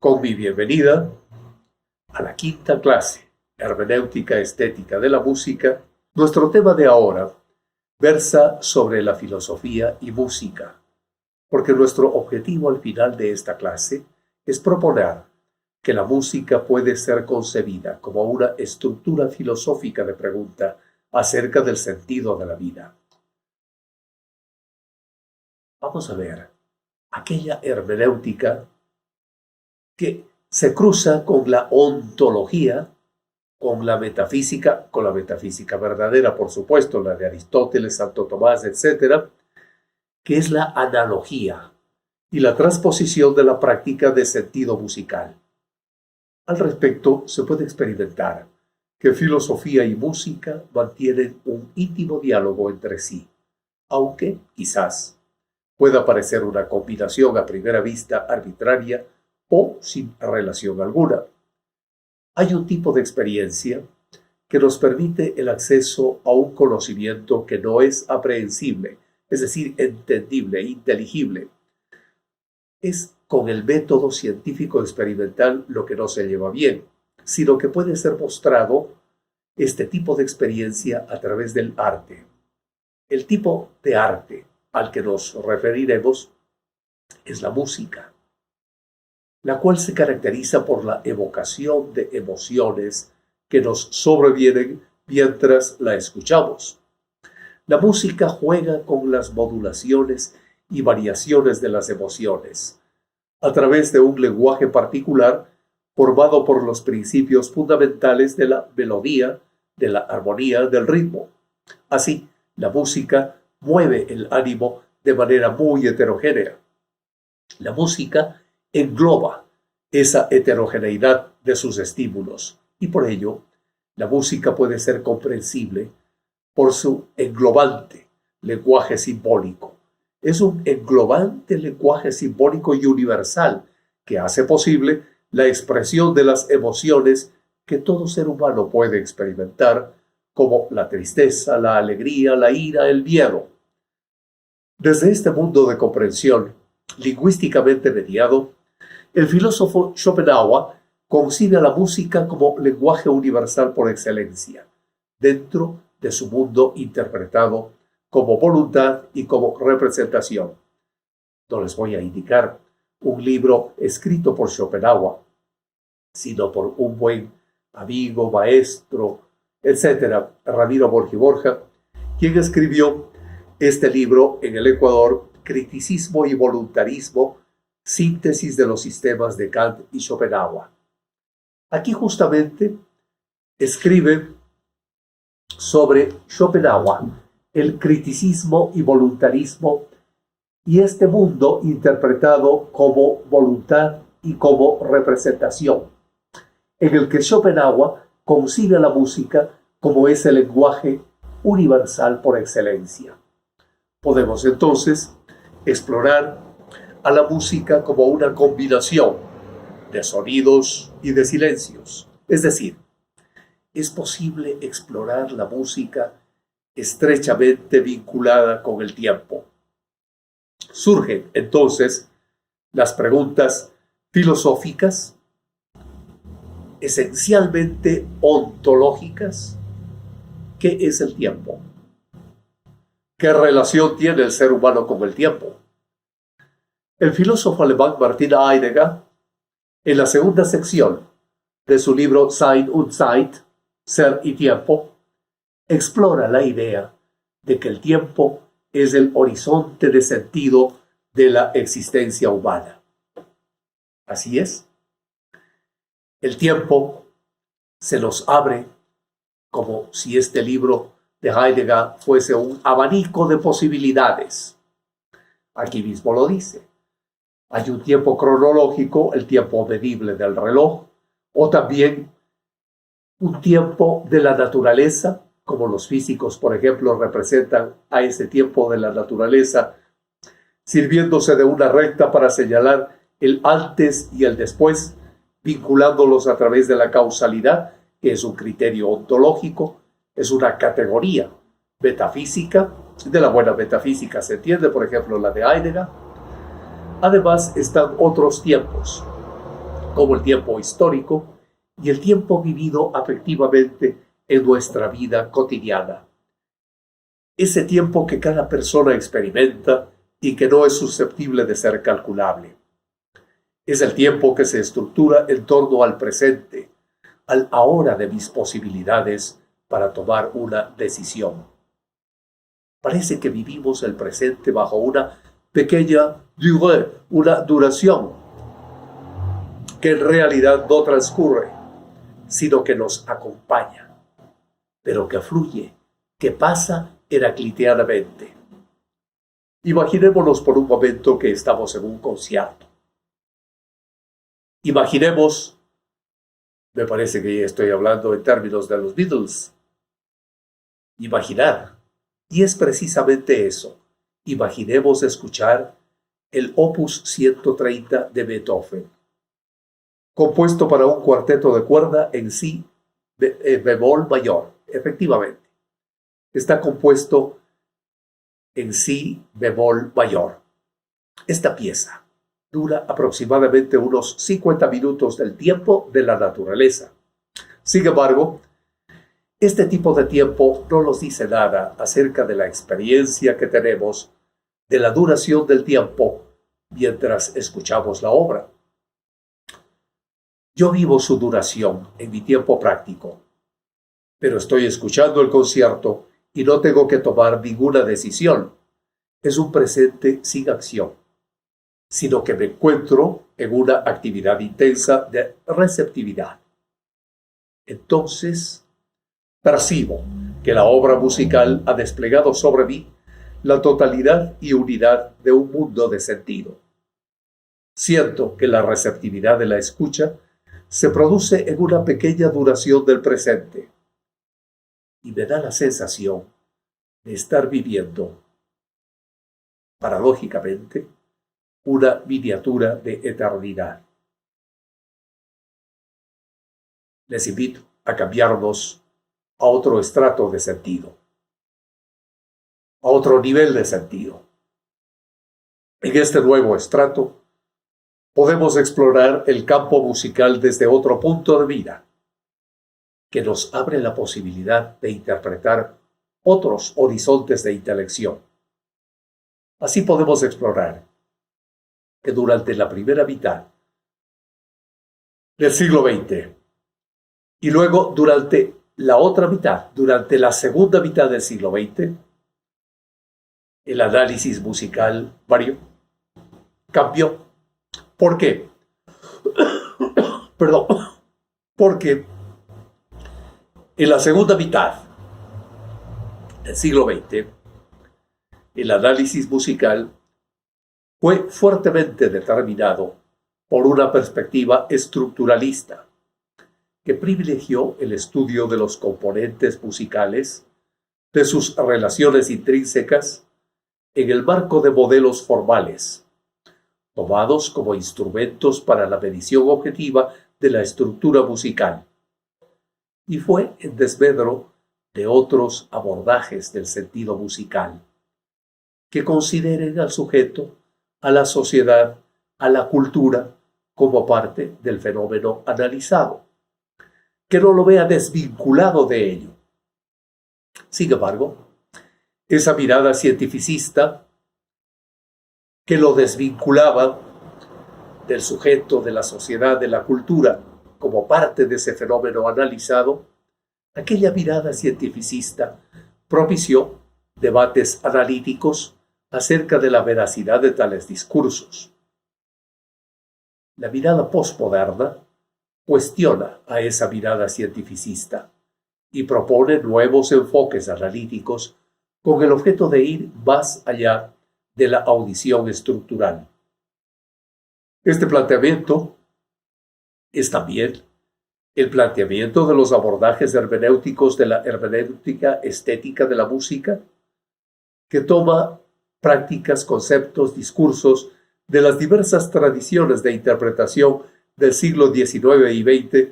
con mi bienvenida a la quinta clase, Hermenéutica Estética de la Música. Nuestro tema de ahora versa sobre la filosofía y música, porque nuestro objetivo al final de esta clase es proponer que la música puede ser concebida como una estructura filosófica de pregunta acerca del sentido de la vida. Vamos a ver aquella hermenéutica que se cruza con la ontología, con la metafísica verdadera, por supuesto, la de Aristóteles, Santo Tomás, etc., que es la analogía y la transposición de la práctica de sentido musical. Al respecto, se puede experimentar que filosofía y música mantienen un íntimo diálogo entre sí, aunque, quizás, pueda parecer una combinación a primera vista arbitraria o sin relación alguna. Hay un tipo de experiencia que nos permite el acceso a un conocimiento que no es aprehensible, es decir, entendible, inteligible. Es con el método científico experimental lo que no se lleva bien, sino que puede ser mostrado este tipo de experiencia a través del arte. El tipo de arte al que nos referiremos es la música, la cual se caracteriza por la evocación de emociones que nos sobrevienen mientras la escuchamos. La música juega con las modulaciones y variaciones de las emociones, a través de un lenguaje particular formado por los principios fundamentales de la melodía, de la armonía, del ritmo. Así, la música mueve el ánimo de manera muy heterogénea. La música engloba esa heterogeneidad de sus estímulos y por ello la música puede ser comprensible por su englobante lenguaje simbólico. Es un englobante lenguaje simbólico y universal que hace posible la expresión de las emociones que todo ser humano puede experimentar, como la tristeza, la alegría, la ira, el miedo. Desde este mundo de comprensión lingüísticamente mediado, el filósofo Schopenhauer concibe a la música como lenguaje universal por excelencia, dentro de su mundo interpretado como voluntad y como representación. No les voy a indicar un libro escrito por Schopenhauer, sino por un buen amigo, maestro, etc., Ramiro Borgi Borja, quien escribió este libro en el Ecuador, Criticismo y Voluntarismo, síntesis de los sistemas de Kant y Schopenhauer. Aquí justamente escribe sobre Schopenhauer, el criticismo y voluntarismo y este mundo interpretado como voluntad y como representación, en el que Schopenhauer concibe la música como ese lenguaje universal por excelencia. Podemos entonces explorar a la música como una combinación de sonidos y de silencios. Es decir, es posible explorar la música estrechamente vinculada con el tiempo. Surgen entonces las preguntas filosóficas, esencialmente ontológicas. ¿Qué es el tiempo? ¿Qué relación tiene el ser humano con el tiempo? El filósofo alemán Martin Heidegger, en la segunda sección de su libro Sein und Zeit, Ser y Tiempo, explora la idea de que el tiempo es el horizonte de sentido de la existencia humana. Así es. El tiempo se nos abre como si este libro de Heidegger fuese un abanico de posibilidades. Aquí mismo lo dice. Hay un tiempo cronológico, el tiempo medible del reloj, o también un tiempo de la naturaleza, como los físicos, por ejemplo, representan a ese tiempo de la naturaleza, sirviéndose de una recta para señalar el antes y el después, vinculándolos a través de la causalidad, que es un criterio ontológico, es una categoría metafísica, de la buena metafísica se entiende, por ejemplo, la de Heidegger. Además, están otros tiempos, como el tiempo histórico y el tiempo vivido afectivamente en nuestra vida cotidiana. Ese tiempo que cada persona experimenta y que no es susceptible de ser calculable. Es el tiempo que se estructura en torno al presente, al ahora de mis posibilidades para tomar una decisión. Parece que vivimos el presente bajo una pequeña durée, una duración, que en realidad no transcurre, sino que nos acompaña, pero que fluye, que pasa heracliteanamente. Imaginémonos por un momento que estamos en un concierto. Imaginemos, me parece que ya estoy hablando en términos de los Beatles, imaginar, y es precisamente eso. Imaginemos escuchar el Opus 130 de Beethoven, compuesto para un cuarteto de cuerda en si bemol mayor. Efectivamente, está compuesto en si bemol mayor. Esta pieza dura aproximadamente unos 50 minutos del tiempo de la naturaleza. Sin embargo, este tipo de tiempo no nos dice nada acerca de la experiencia que tenemos de la duración del tiempo mientras escuchamos la obra. Yo vivo su duración en mi tiempo práctico, pero estoy escuchando el concierto y no tengo que tomar ninguna decisión. Es un presente sin acción, sino que me encuentro en una actividad intensa de receptividad. Entonces, percibo que la obra musical ha desplegado sobre mí la totalidad y unidad de un mundo de sentido. Siento que la receptividad de la escucha se produce en una pequeña duración del presente y me da la sensación de estar viviendo, paradójicamente, una miniatura de eternidad. Les invito a cambiarnos a otro estrato de sentido, a otro nivel de sentido. En este nuevo estrato podemos explorar el campo musical desde otro punto de vista, que nos abre la posibilidad de interpretar otros horizontes de intelección. Así podemos explorar que durante la primera mitad del siglo XX y luego durante la otra mitad, durante la segunda mitad del siglo XX, el análisis musical cambió. ¿Por qué? Perdón. Porque en la segunda mitad del siglo XX, el análisis musical fue fuertemente determinado por una perspectiva estructuralista que privilegió el estudio de los componentes musicales, de sus relaciones intrínsecas, en el marco de modelos formales, tomados como instrumentos para la medición objetiva de la estructura musical, y fue en desmedro de otros abordajes del sentido musical, que consideren al sujeto, a la sociedad, a la cultura, como parte del fenómeno analizado, que no lo vea desvinculado de ello. Sin embargo, esa mirada cientificista que lo desvinculaba del sujeto, de la sociedad, de la cultura, como parte de ese fenómeno analizado, aquella mirada cientificista propició debates analíticos acerca de la veracidad de tales discursos. La mirada posmoderna cuestiona a esa mirada cientificista y propone nuevos enfoques analíticos con el objeto de ir más allá de la audición estructural. Este planteamiento es también el planteamiento de los abordajes hermenéuticos de la hermenéutica estética de la música, que toma prácticas, conceptos, discursos de las diversas tradiciones de interpretación del siglo XIX y XX,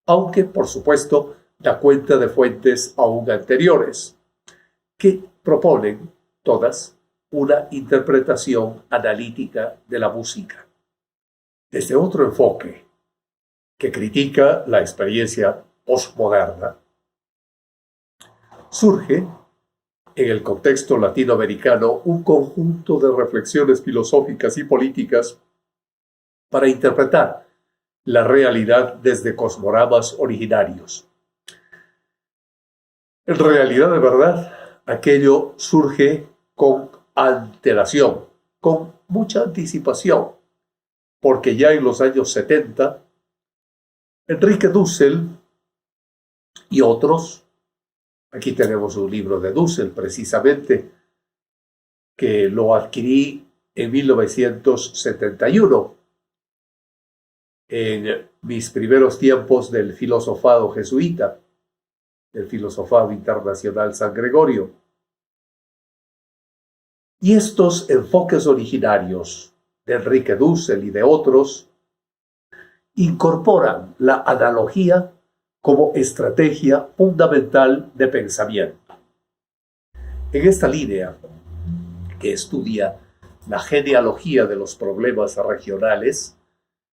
aunque, por supuesto, da cuenta de fuentes aún anteriores, que proponen todas una interpretación analítica de la música. Desde otro enfoque, que critica la experiencia postmoderna, surge en el contexto latinoamericano un conjunto de reflexiones filosóficas y políticas para interpretar la realidad desde cosmogramas originarios. En realidad, de verdad, aquello surge con antelación, con mucha anticipación, porque ya en los años 70, Enrique Dussel y otros, aquí tenemos un libro de Dussel precisamente, que lo adquirí en 1971, en mis primeros tiempos del filosofado jesuita, del filosofado internacional San Gregorio. Y estos enfoques originarios de Enrique Dussel y de otros incorporan la analogía como estrategia fundamental de pensamiento. En esta línea, que estudia la genealogía de los problemas regionales,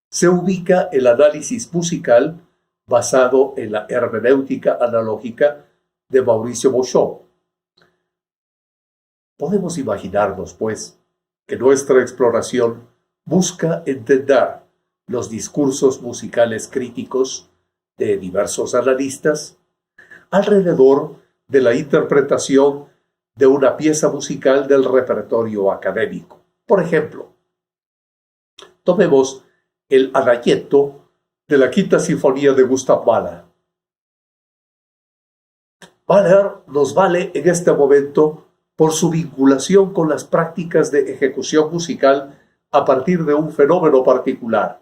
se ubica el análisis musical basado en la hermenéutica analógica de Mauricio Bauchon. Podemos imaginarnos, pues, que nuestra exploración busca entender los discursos musicales críticos de diversos analistas alrededor de la interpretación de una pieza musical del repertorio académico. Por ejemplo, tomemos el Adagietto de la Quinta Sinfonía de Gustav Mahler. Mahler nos vale en este momento por su vinculación con las prácticas de ejecución musical a partir de un fenómeno particular,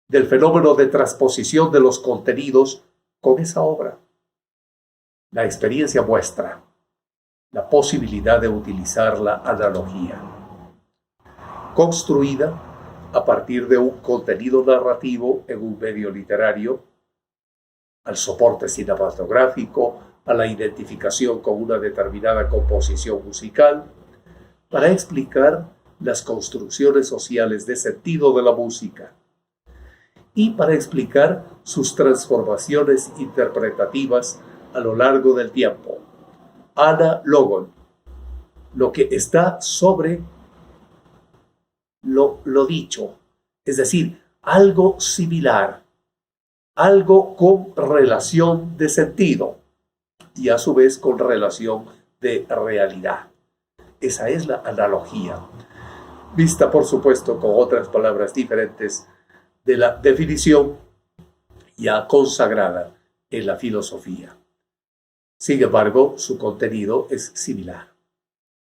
del fenómeno de transposición de los contenidos con esa obra. La experiencia muestra la posibilidad de utilizar la analogía, construida a partir de un contenido narrativo en un medio literario, al soporte cinematográfico, a la identificación con una determinada composición musical, para explicar las construcciones sociales de sentido de la música y para explicar sus transformaciones interpretativas a lo largo del tiempo. Analogon, lo que está sobre lo dicho, es decir, algo similar, algo con relación de sentido y a su vez con relación de realidad. Esa es la analogía, vista por supuesto con otras palabras diferentes de la definición ya consagrada en la filosofía. Sin embargo, su contenido es similar.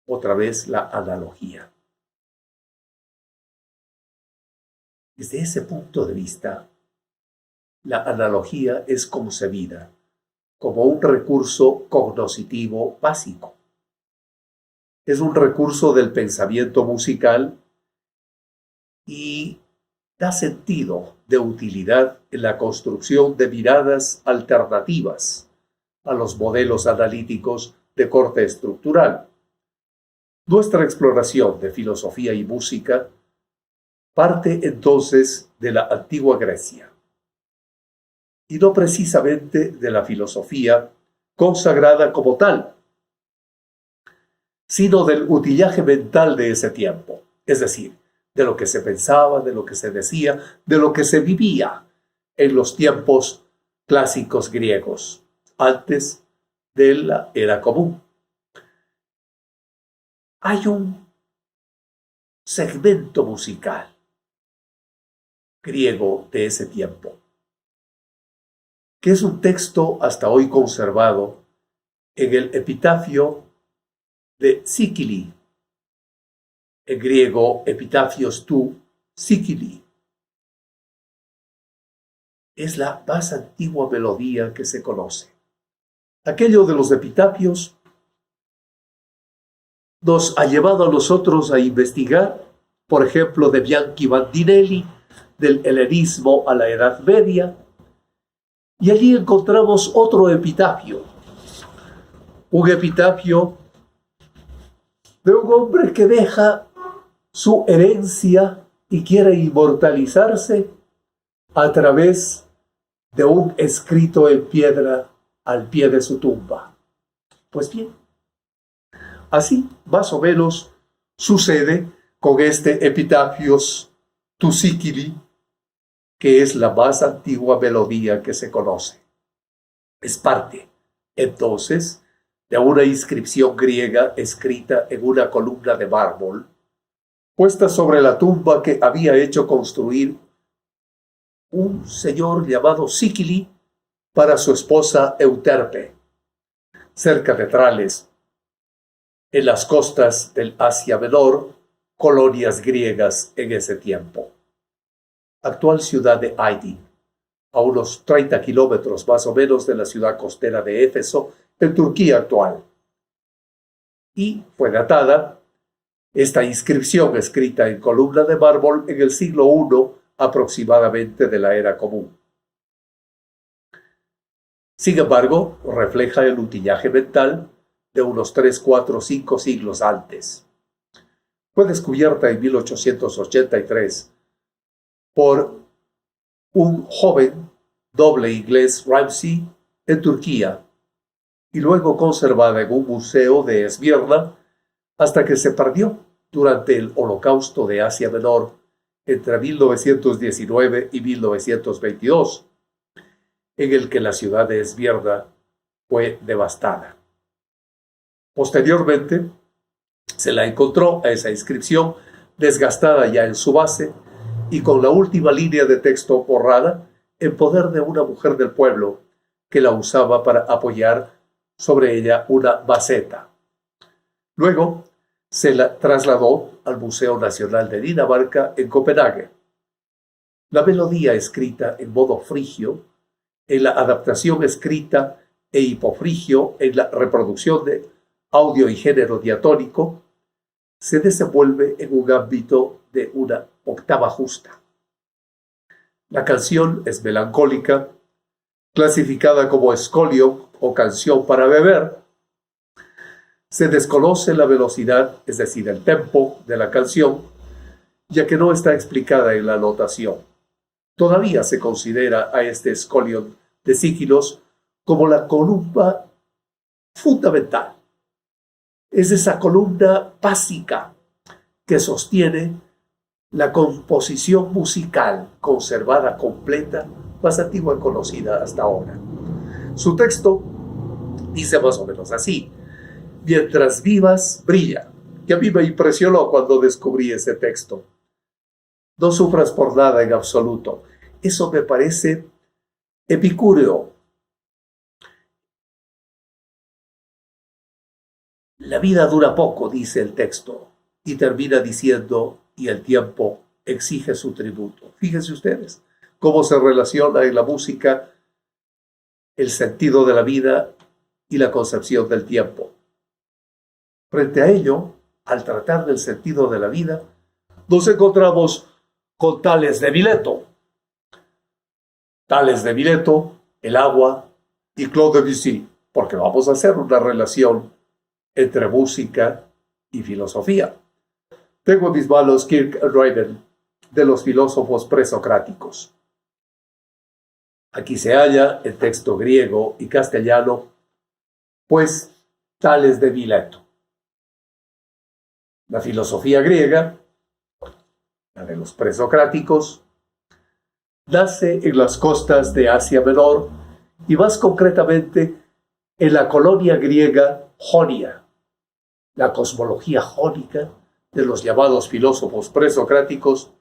Otra vez la analogía. Desde ese punto de vista, la analogía es concebida como un recurso cognoscitivo básico. Es un recurso del pensamiento musical y da sentido de utilidad en la construcción de miradas alternativas a los modelos analíticos de corte estructural. Nuestra exploración de filosofía y música parte entonces de la antigua Grecia, y no precisamente de la filosofía consagrada como tal, sino del utillaje mental de ese tiempo, es decir, de lo que se pensaba, de lo que se decía, de lo que se vivía en los tiempos clásicos griegos, antes de la era común. Hay un segmento musical griego de ese tiempo, que es un texto hasta hoy conservado en el epitafio de Sikili, en griego epitafios tu Sikili. Es la más antigua melodía que se conoce. Aquello de los epitafios nos ha llevado a nosotros a investigar, por ejemplo, de Bianchi Bandinelli, del helenismo a la Edad Media, y allí encontramos otro epitafio, un epitafio de un hombre que deja su herencia y quiere inmortalizarse a través de un escrito en piedra al pie de su tumba. Pues bien, así más o menos sucede con este Epitafios Tucíquili, que es la más antigua melodía que se conoce. Es parte, entonces, de una inscripción griega escrita en una columna de mármol, puesta sobre la tumba que había hecho construir un señor llamado Síquili para su esposa Euterpe, cerca de Trales, en las costas del Asia Menor, colonias griegas en ese tiempo. Actual ciudad de Aydin, a unos 30 kilómetros más o menos de la ciudad costera de Éfeso, en Turquía actual. Y fue datada esta inscripción escrita en columna de mármol en el siglo I aproximadamente de la era común. Sin embargo, refleja el utillaje mental de unos 3, 4, 5 siglos antes. Fue descubierta en 1883 por un joven doble inglés Ramsey en Turquía y luego conservada en un museo de Esmirna hasta que se perdió durante el Holocausto de Asia Menor entre 1919 y 1922, en el que la ciudad de Esmirna fue devastada. Posteriormente, se la encontró a esa inscripción desgastada ya en su base y con la última línea de texto borrada en poder de una mujer del pueblo que la usaba para apoyar sobre ella una maceta. Luego se la trasladó al Museo Nacional de Dinamarca en Copenhague. La melodía escrita en modo frigio, en la adaptación escrita e hipofrigio en la reproducción de audio y género diatónico, se desenvuelve en un ámbito de una octava justa. La canción es melancólica, clasificada como escolion o canción para beber. Se desconoce la velocidad, es decir, el tempo de la canción, ya que no está explicada en la notación. Todavía se considera a este escolion de Síquilos como la columna fundamental. Es esa columna básica que sostiene la composición musical conservada completa, más antigua y conocida hasta ahora. Su texto dice más o menos así: mientras vivas, brilla. Que a mí me impresionó cuando descubrí ese texto. No sufras por nada en absoluto. Eso me parece epicúreo. La vida dura poco, dice el texto, y termina diciendo, y el tiempo exige su tributo. Fíjense ustedes cómo se relaciona en la música el sentido de la vida y la concepción del tiempo. Frente a ello, al tratar del sentido de la vida, nos encontramos con Tales de Mileto. Tales de Mileto, el agua y Claude Debussy, porque vamos a hacer una relación entre música y filosofía. Tengo en mis manos Kierkegaard, de los filósofos presocráticos. Aquí se halla el texto griego y castellano, pues Tales de Mileto. La filosofía griega, la de los presocráticos, nace en las costas de Asia Menor y más concretamente en la colonia griega Jonia. La cosmología jónica de los llamados filósofos presocráticos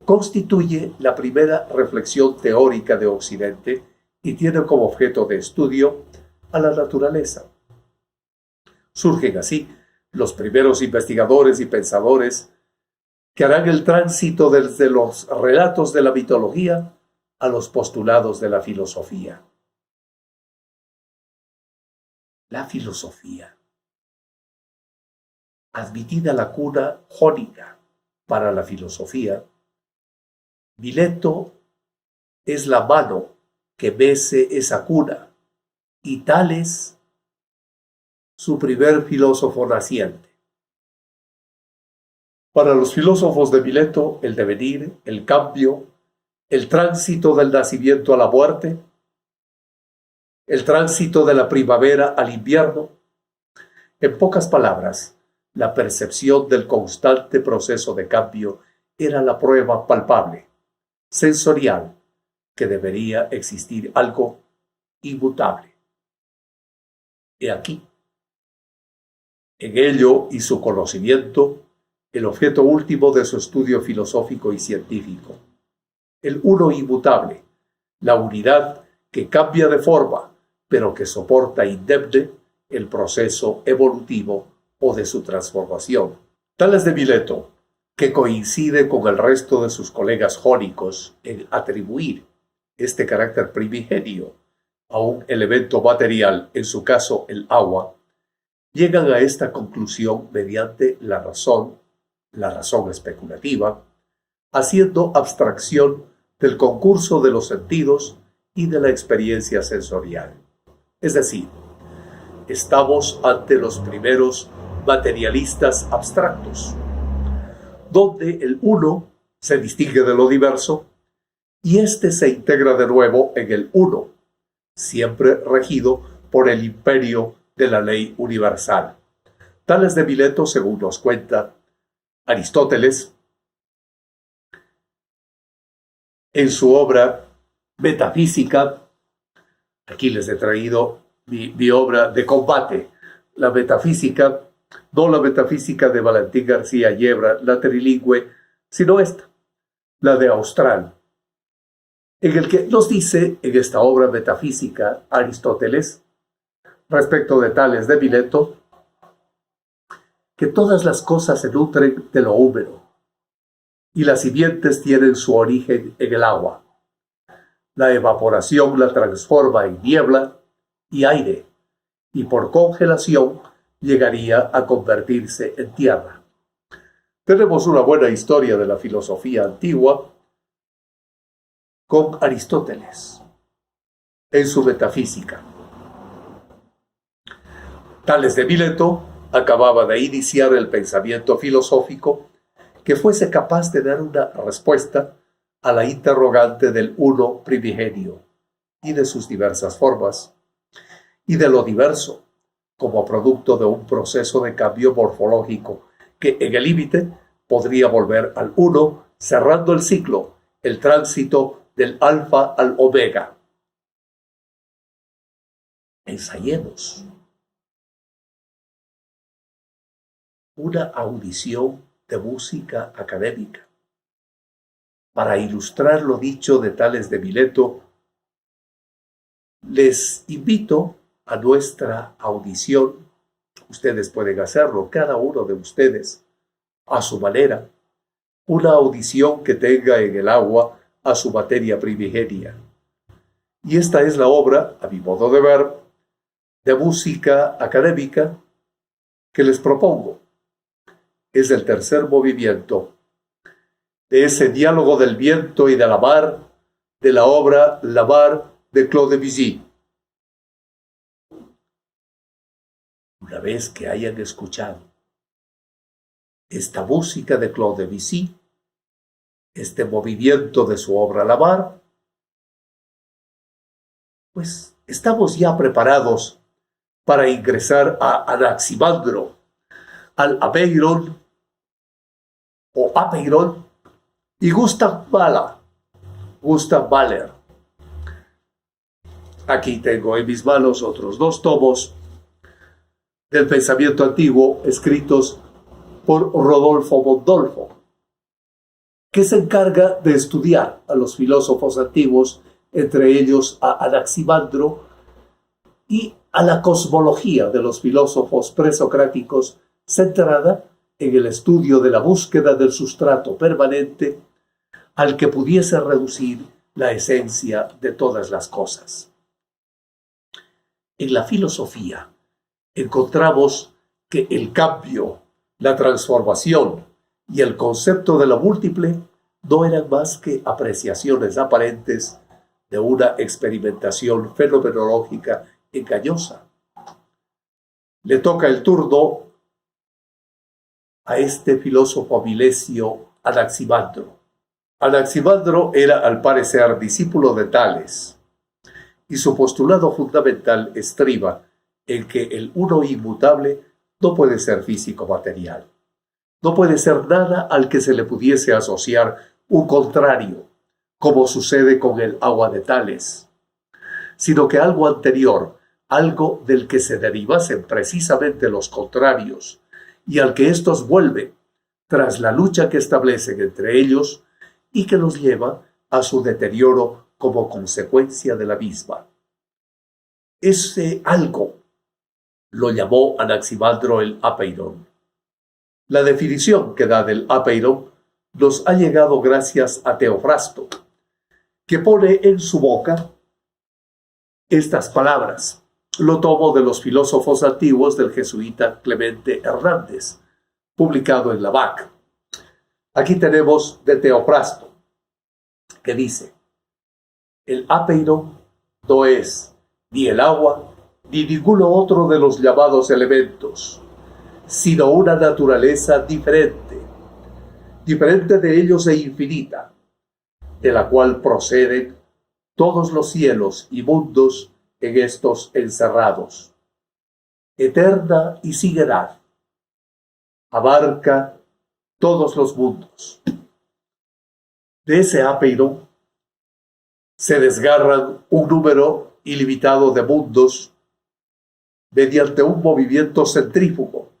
constituye la primera reflexión teórica de Occidente y tiene como objeto de estudio a la naturaleza. Surgen así los primeros investigadores y pensadores que harán el tránsito desde los relatos de la mitología a los postulados de la filosofía. La filosofía, admitida la cuna jónica para la filosofía, Mileto es la mano que mece esa cuna y Tales su primer filósofo naciente. Para los filósofos de Mileto, el devenir, el cambio el tránsito del nacimiento a la muerte, el tránsito de la primavera al invierno. En pocas palabras, la percepción del constante proceso de cambio era la prueba palpable, sensorial, que debería existir algo inmutable. He aquí, en ello y su conocimiento, el objeto último de su estudio filosófico y científico, el uno inmutable, la unidad que cambia de forma, pero que soporta indemne el proceso evolutivo o de su transformación. Tales de Mileto, que coincide con el resto de sus colegas jónicos en atribuir este carácter primigenio a un elemento material, en su caso el agua, llegan a esta conclusión mediante la razón especulativa, haciendo abstracción del concurso de los sentidos y de la experiencia sensorial. Es decir, estamos ante los primeros materialistas abstractos, donde el uno se distingue de lo diverso y éste se integra de nuevo en el uno, siempre regido por el imperio de la ley universal. Tales de Mileto, según nos cuenta Aristóteles, en su obra Metafísica. Aquí les he traído mi obra de combate, la metafísica, no la metafísica de Valentín García Yebra, la trilingüe, sino esta, la de Austral, en el que nos dice en esta obra metafísica Aristóteles, respecto de Tales de Mileto, que todas las cosas se nutren de lo húmedo, y las simientes tienen su origen en el agua. La evaporación la transforma en niebla y aire, y por congelación llegaría a convertirse en tierra. Tenemos una buena historia de la filosofía antigua con Aristóteles en su Metafísica. Tales de Mileto acababa de iniciar el pensamiento filosófico que fuese capaz de dar una respuesta a la interrogante del uno primigenio y de sus diversas formas, y de lo diverso como producto de un proceso de cambio morfológico que en el límite podría volver al uno, cerrando el ciclo, el tránsito del alfa al omega. Ensayemos una audición de música académica. Para ilustrar lo dicho de Tales de Mileto, les invito a nuestra audición. Ustedes pueden hacerlo, cada uno de ustedes, a su manera, una audición que tenga en el agua a su materia primigenia. Y esta es la obra, a mi modo de ver, de música académica que les propongo. Es el tercer movimiento de ese diálogo del viento y de la mar, de la obra La Mar de Claude Debussy. Una vez que hayan escuchado esta música de Claude Debussy, este movimiento de su obra La Mar, pues estamos ya preparados para ingresar a Anaximandro, al Apeiron o Apeiron y Gustav Mahler. Aquí tengo en mis manos otros dos tomos del pensamiento antiguo escritos por Rodolfo Mondolfo, que se encarga de estudiar a los filósofos antiguos, entre ellos a Anaximandro, y a la cosmología de los filósofos presocráticos, centrada en el estudio de la búsqueda del sustrato permanente al que pudiese reducir la esencia de todas las cosas. En la filosofía encontramos que el cambio, la transformación y el concepto de la múltiple no eran más que apreciaciones aparentes de una experimentación fenomenológica engañosa. Le toca el turno a este filósofo milesio Anaximandro. Anaximandro era al parecer discípulo de Tales, y su postulado fundamental estriba en que el uno inmutable no puede ser físico material. No puede ser nada al que se le pudiese asociar un contrario, como sucede con el agua de Tales, sino que algo anterior, algo del que se derivasen precisamente los contrarios, y al que éstos vuelven tras la lucha que establecen entre ellos y que los lleva a su deterioro como consecuencia de la misma. Ese algo lo llamó Anaximandro el apeiron. La definición que da del apeiron nos ha llegado gracias a Teofrasto, que pone en su boca estas palabras. Lo tomo de los filósofos antiguos del jesuita Clemente Hernández, publicado en la BAC. Aquí tenemos de Teofrasto, que dice: el apeiron no es ni el agua ni ninguno otro de los llamados elementos, sino una naturaleza diferente, diferente de ellos e infinita, de la cual proceden todos los cielos y mundos en estos encerrados. Eterna y sin edad, abarca todos los mundos. De ese apeiron se desgarran un número ilimitado de mundos mediante un movimiento centrífugo,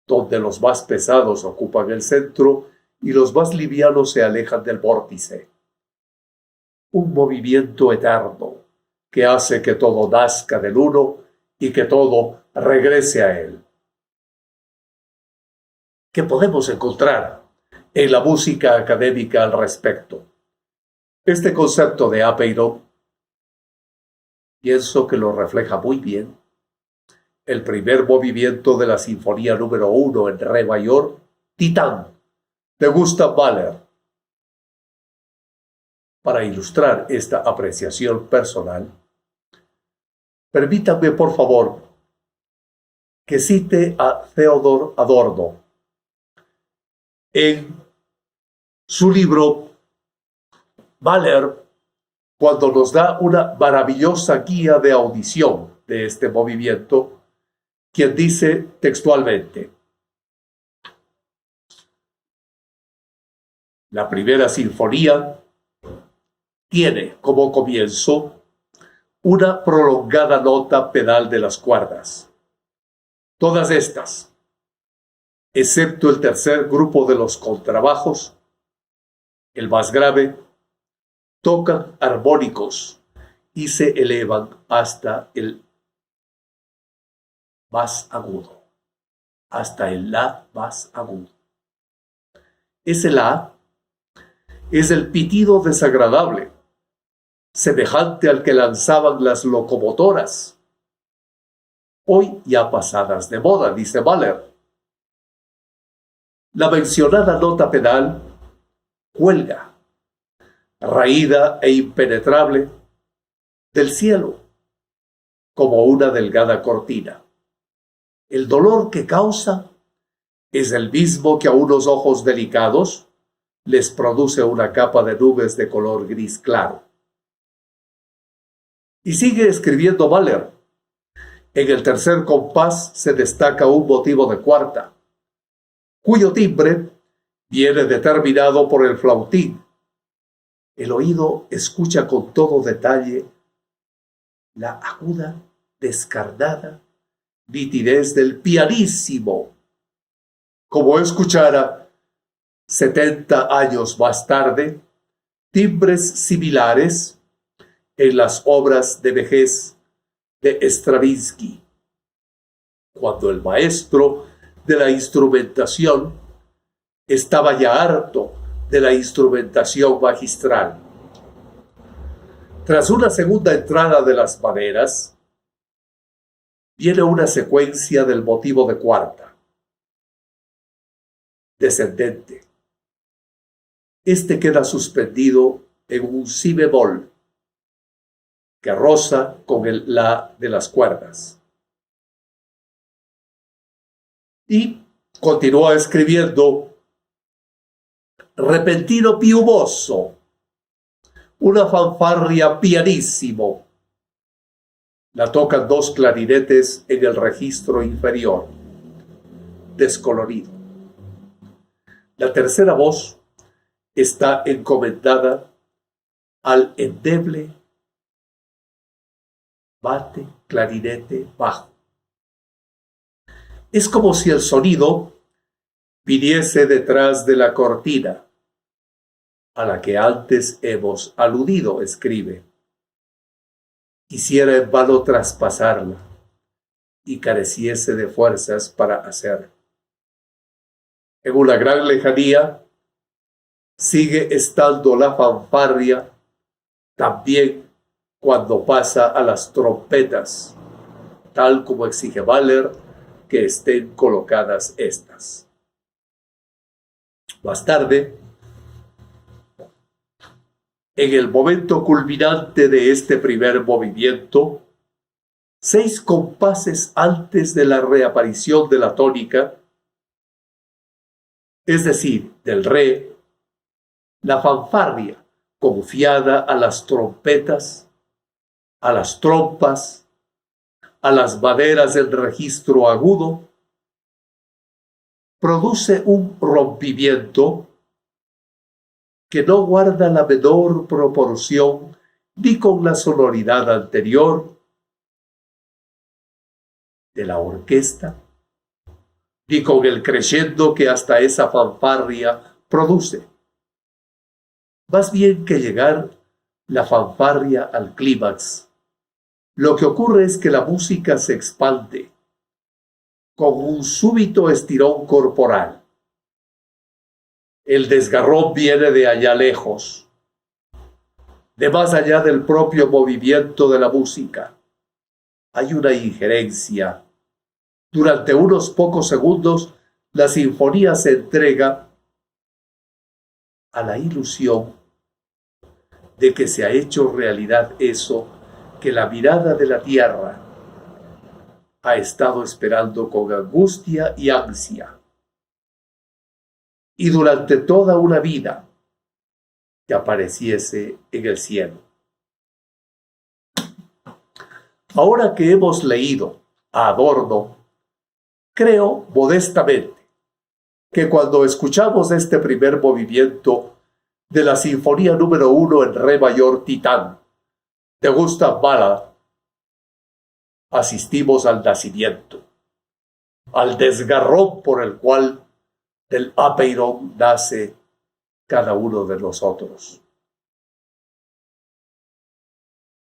donde los más pesados ocupan el centro y los más livianos se alejan del vórtice. Un movimiento eterno que hace que todo nazca del uno y que todo regrese a él. ¿Qué podemos encontrar en la música académica al respecto? Este concepto de apeiron pienso que lo refleja muy bien el primer movimiento de la Sinfonía número 1 en Re mayor, Titán, de Gustav Mahler. Para ilustrar esta apreciación personal, permítanme por favor que cite a Theodor Adorno en su libro Mahler, cuando nos da una maravillosa guía de audición de este movimiento, quien dice textualmente: la primera sinfonía tiene como comienzo una prolongada nota pedal de las cuerdas. Todas estas, excepto el tercer grupo de los contrabajos, el más grave, tocan armónicos y se elevan hasta el más agudo, hasta el la más agudo. Ese la es el pitido desagradable, semejante al que lanzaban las locomotoras, hoy ya pasadas de moda, dice Mahler. La mencionada nota pedal cuelga, raída e impenetrable, del cielo, como una delgada cortina. El dolor que causa es el mismo que a unos ojos delicados les produce una capa de nubes de color gris claro. Y sigue escribiendo Mahler. En el tercer compás se destaca un motivo de cuarta, cuyo timbre viene determinado por el flautín. El oído escucha con todo detalle la aguda, descarnada nitidez del pianísimo, como escuchara 70 años más tarde timbres similares en las obras de vejez de Stravinsky, cuando el maestro de la instrumentación estaba ya harto de la instrumentación magistral. Tras una segunda entrada de las maderas, viene una secuencia del motivo de cuarta, descendente. Este queda suspendido en un si bemol que roza con el la de las cuerdas. Y continúa escribiendo repentino piumoso, una fanfarria pianissimo. La tocan dos clarinetes en el registro inferior, descolorido. La tercera voz está encomendada al endeble bate, clarinete, bajo. Es como si el sonido viniese detrás de la cortina a la que antes hemos aludido, escribe. Quisiera en vano traspasarla y careciese de fuerzas para hacerlo. En una gran lejanía sigue estando la fanfarria, también cuando pasa a las trompetas, tal como exige Mahler que estén colocadas estas. Más tarde, en el momento culminante de este primer movimiento, 6 compases antes de la reaparición de la tónica, es decir, del re, la fanfarria, confiada a las trompetas, a las trompas, a las maderas del registro agudo, produce un rompimiento que no guarda la menor proporción ni con la sonoridad anterior de la orquesta, ni con el crescendo que hasta esa fanfarria produce. Más bien que llegar la fanfarria al clímax, lo que ocurre es que la música se expande con un súbito estirón corporal. El desgarrón viene de allá lejos, de más allá del propio movimiento de la música. Hay una injerencia. Durante unos pocos segundos, la sinfonía se entrega a la ilusión de que se ha hecho realidad eso que la mirada de la tierra ha estado esperando con angustia y ansia. Y durante toda una vida que apareciese en el cielo. Ahora que hemos leído a Adorno, creo modestamente que cuando escuchamos este primer movimiento de la Sinfonía número 1 en Re mayor Titán de Gustav Mahler, asistimos al nacimiento, al desgarrón por el cual del Apeirón nace cada uno de nosotros.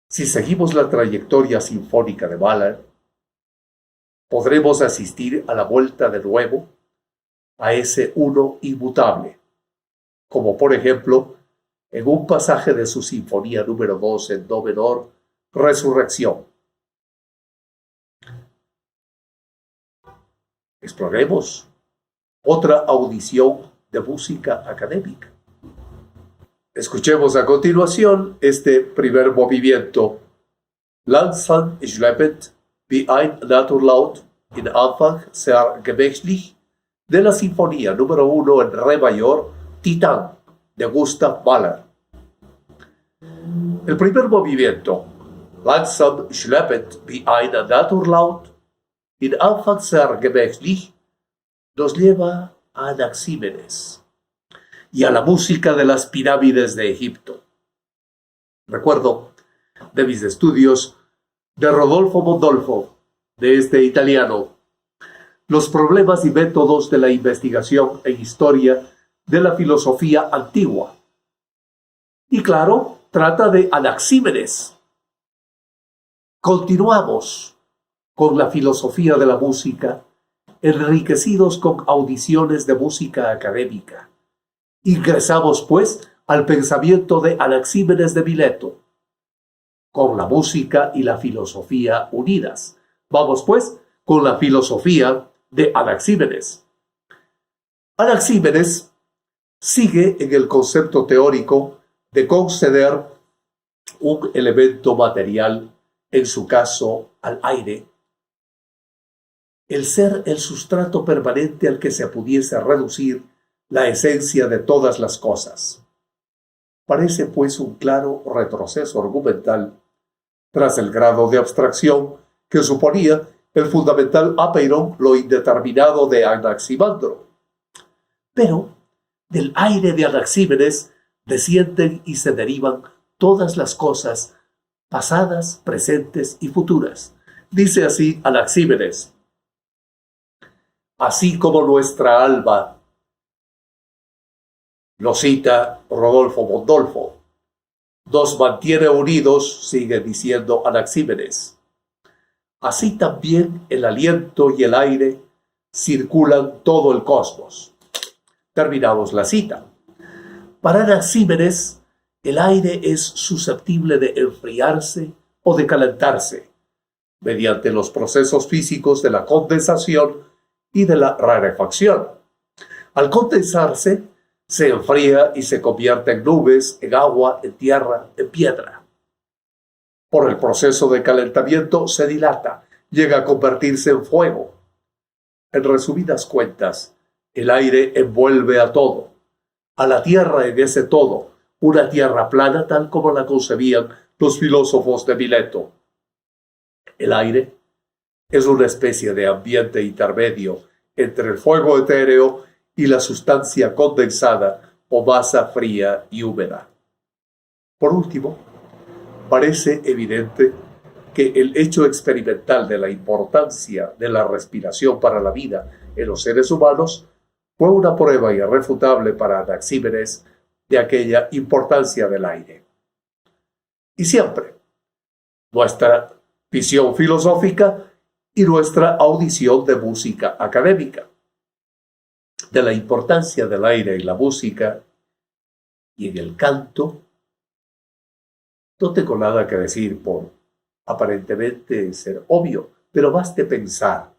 Si seguimos la trayectoria sinfónica de Mahler, podremos asistir a la vuelta de nuevo a ese uno inmutable, como por ejemplo en un pasaje de su Sinfonía número 2 en do menor, Resurrección. Exploremos otra audición de música académica. Escuchemos a continuación este primer movimiento. Langsam schleppend wie ein Naturlaut in Anfang sehr gemächlich de la Sinfonía número 1 en Re mayor, Titán, de Gustav Mahler. El primer movimiento, Langsam schleppend wie ein Naturlaut in Anfang sehr gemächlich, nos lleva a Anaxímenes y a la música de las pirámides de Egipto. Recuerdo de mis estudios de Rodolfo Mondolfo, de este italiano, los problemas y métodos de la investigación e historia de la filosofía antigua. Y claro, trata de Anaxímenes. Continuamos con la filosofía de la música, enriquecidos con audiciones de música académica. Ingresamos, pues, al pensamiento de Anaxímenes de Mileto, con la música y la filosofía unidas. Vamos, pues, con la filosofía de Anaxímenes. Anaxímenes sigue en el concepto teórico de conceder un elemento material, en su caso al aire, el ser el sustrato permanente al que se pudiese reducir la esencia de todas las cosas. Parece pues un claro retroceso argumental tras el grado de abstracción que suponía el fundamental apeiron, lo indeterminado de Anaximandro. Pero del aire de Anaxímenes descienden y se derivan todas las cosas pasadas, presentes y futuras. Dice así Anaxímenes: así como nuestra alma, lo cita Rodolfo Mondolfo, nos mantiene unidos, sigue diciendo Anaxímenes, así también el aliento y el aire circulan todo el cosmos. Terminamos la cita. Para Anaxímenes, el aire es susceptible de enfriarse o de calentarse mediante los procesos físicos de la condensación y de la rarefacción. Al condensarse, se enfría y se convierte en nubes, en agua, en tierra, en piedra. Por el proceso de calentamiento se dilata, llega a convertirse en fuego. En resumidas cuentas, el aire envuelve a todo, a la tierra en ese todo, una tierra plana tal como la concebían los filósofos de Mileto. El aire es una especie de ambiente intermedio entre el fuego etéreo y la sustancia condensada o masa fría y húmeda. Por último, parece evidente que el hecho experimental de la importancia de la respiración para la vida en los seres humanos fue una prueba irrefutable para Anaxímenes de aquella importancia del aire. Y siempre, nuestra visión filosófica y nuestra audición de música académica, de la importancia del aire en la música y en el canto, no tengo nada que decir por aparentemente ser obvio, pero baste pensar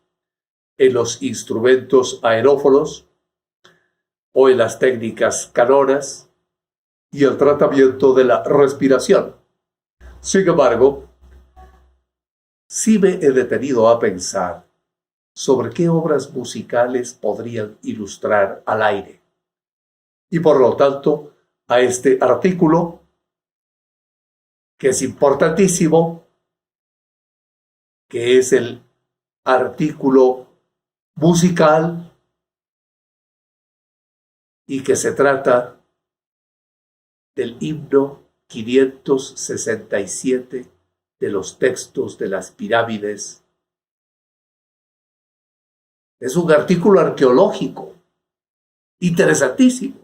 en los instrumentos aerófonos o en las técnicas canonas y el tratamiento de la respiración. Sin embargo, sí me he detenido a pensar sobre qué obras musicales podrían ilustrar al aire. Y por lo tanto, a este artículo, que es importantísimo, que es el artículo musical y que se trata del himno 567 de los textos de las pirámides. Es un artículo arqueológico interesantísimo,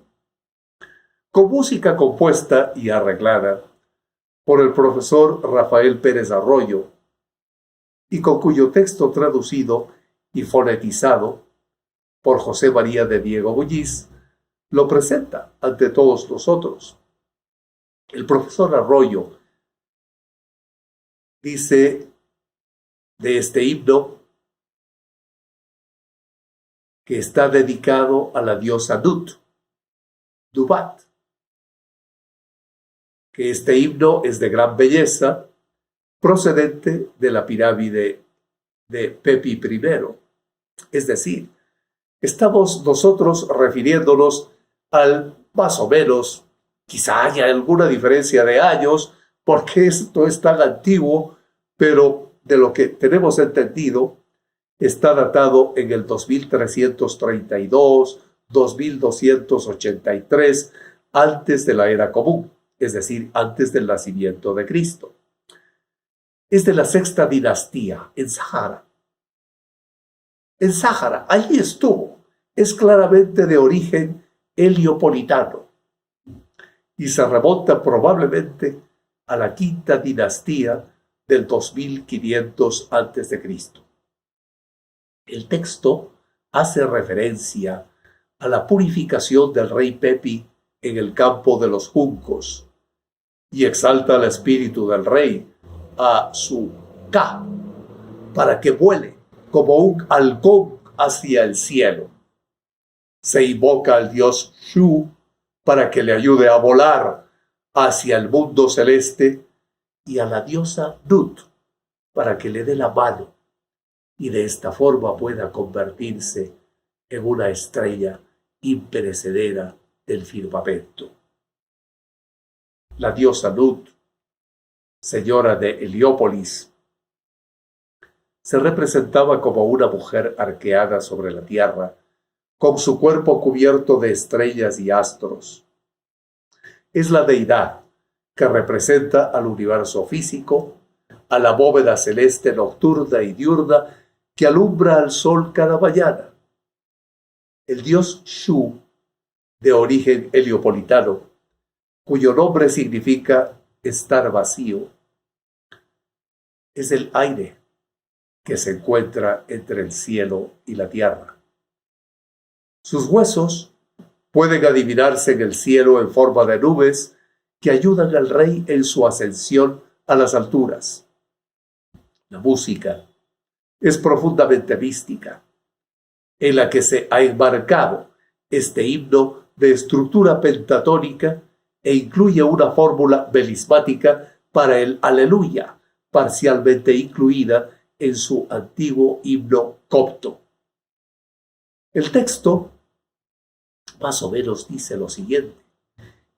con música compuesta y arreglada por el profesor Rafael Pérez Arroyo y con cuyo texto traducido y fonetizado por José María de Diego Bulliz lo presenta ante todos nosotros. El profesor Arroyo dice de este himno que está dedicado a la diosa Nut, Dubat, que este himno es de gran belleza, procedente de la pirámide de Pepi I. Es decir, estamos nosotros refiriéndonos al más o menos, quizá haya alguna diferencia de años, porque esto es tan antiguo, pero de lo que tenemos entendido, está datado en el 2332, 2283, antes de la era común, es decir, antes del nacimiento de Cristo. Es de la sexta dinastía, en Sáhara. En Sáhara, allí estuvo. Es claramente de origen heliopolitano y se remonta probablemente a la quinta dinastía del 2500 a.C. El texto hace referencia a la purificación del rey Pepi en el campo de los juncos y exalta al espíritu del rey, a su Ka, para que vuele como un halcón hacia el cielo. Se invoca al dios Shu para que le ayude a volar hacia el mundo celeste y a la diosa Nut para que le dé la mano y de esta forma pueda convertirse en una estrella imperecedera del firmamento. La diosa Nut, señora de Heliópolis, se representaba como una mujer arqueada sobre la tierra, con su cuerpo cubierto de estrellas y astros. Es la deidad que representa al universo físico, a la bóveda celeste nocturna y diurna que alumbra al sol cada mañana. El dios Shu, de origen heliopolitano, cuyo nombre significa estar vacío, es el aire que se encuentra entre el cielo y la tierra. Sus huesos pueden adivinarse en el cielo en forma de nubes que ayudan al rey en su ascensión a las alturas. La música es profundamente mística, en la que se ha enmarcado este himno de estructura pentatónica e incluye una fórmula melismática para el Aleluya, parcialmente incluida en su antiguo himno copto. El texto más o menos dice lo siguiente: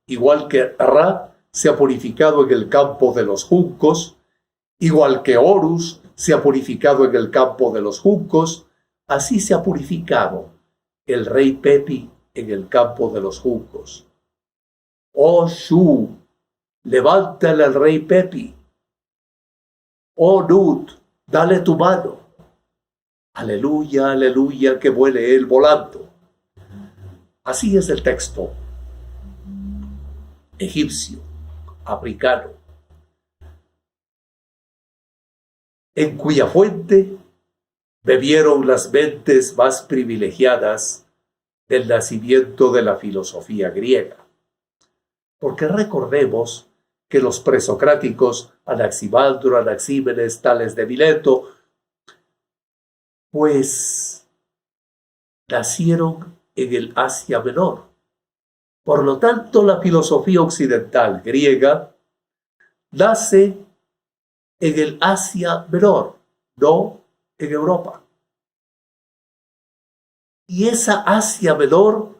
igual que Ra se ha purificado en el campo de los juncos, igual que Horus se ha purificado en el campo de los juncos, así se ha purificado el rey Pepi en el campo de los juncos. Oh Shu, levántale al rey Pepi. Oh Nut, dale tu mano. Aleluya, aleluya, que vuele él volando. Así es el texto egipcio, africano, en cuya fuente bebieron las mentes más privilegiadas del nacimiento de la filosofía griega. Porque recordemos que los presocráticos, Anaximandro, Anaxímenes, Tales de Mileto, pues nacieron en el Asia Menor. Por lo tanto, la filosofía occidental griega nace en el Asia Menor, no en Europa. Y esa Asia Menor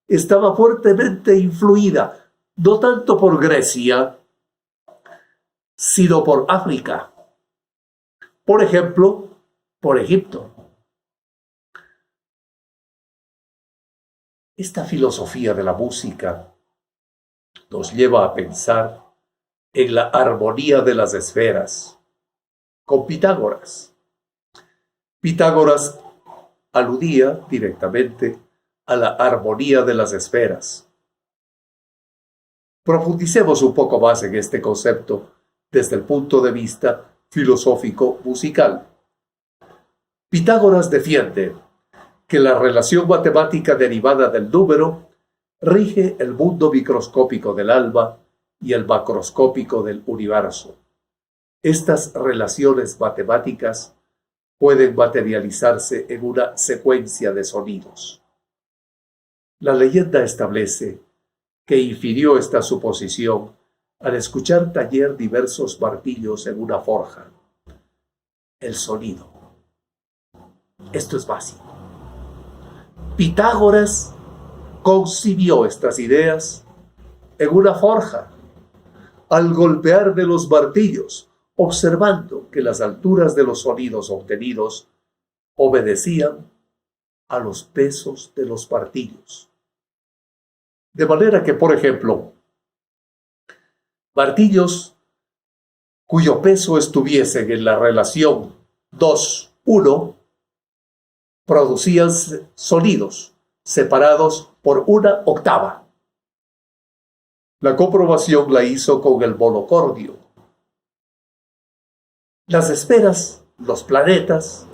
estaba fuertemente influida, no tanto por Grecia, sino por África. Por ejemplo, por Egipto. Esta filosofía de la música nos lleva a pensar en la armonía de las esferas, con Pitágoras. Pitágoras aludía directamente a la armonía de las esferas. Profundicemos un poco más en este concepto desde el punto de vista filosófico musical. Pitágoras defiende que la relación matemática derivada del número rige el mundo microscópico del alma y el macroscópico del universo. Estas relaciones matemáticas pueden materializarse en una secuencia de sonidos. La leyenda establece que infirió esta suposición al escuchar taller diversos martillos en una forja. El sonido. Esto es básico. Pitágoras concibió estas ideas en una forja, al golpear de los martillos, observando que las alturas de los sonidos obtenidos obedecían a los pesos de los martillos. De manera que, por ejemplo, martillos cuyo peso estuviesen en la relación 2:1 producían sonidos separados por una octava. La comprobación la hizo con el monocordio. Las esferas, los planetas,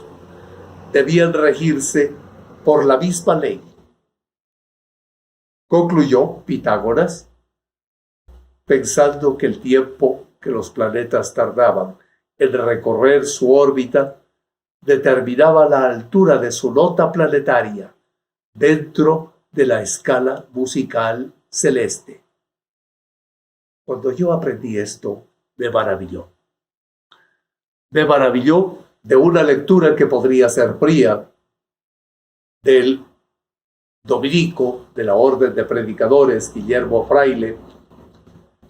debían regirse por la misma ley. Concluyó Pitágoras, pensando que el tiempo que los planetas tardaban en recorrer su órbita determinaba la altura de su nota planetaria dentro de la escala musical celeste. Cuando yo aprendí esto, me maravilló. Me maravilló de una lectura que podría ser fría del dominico de la Orden de Predicadores, Guillermo Fraile,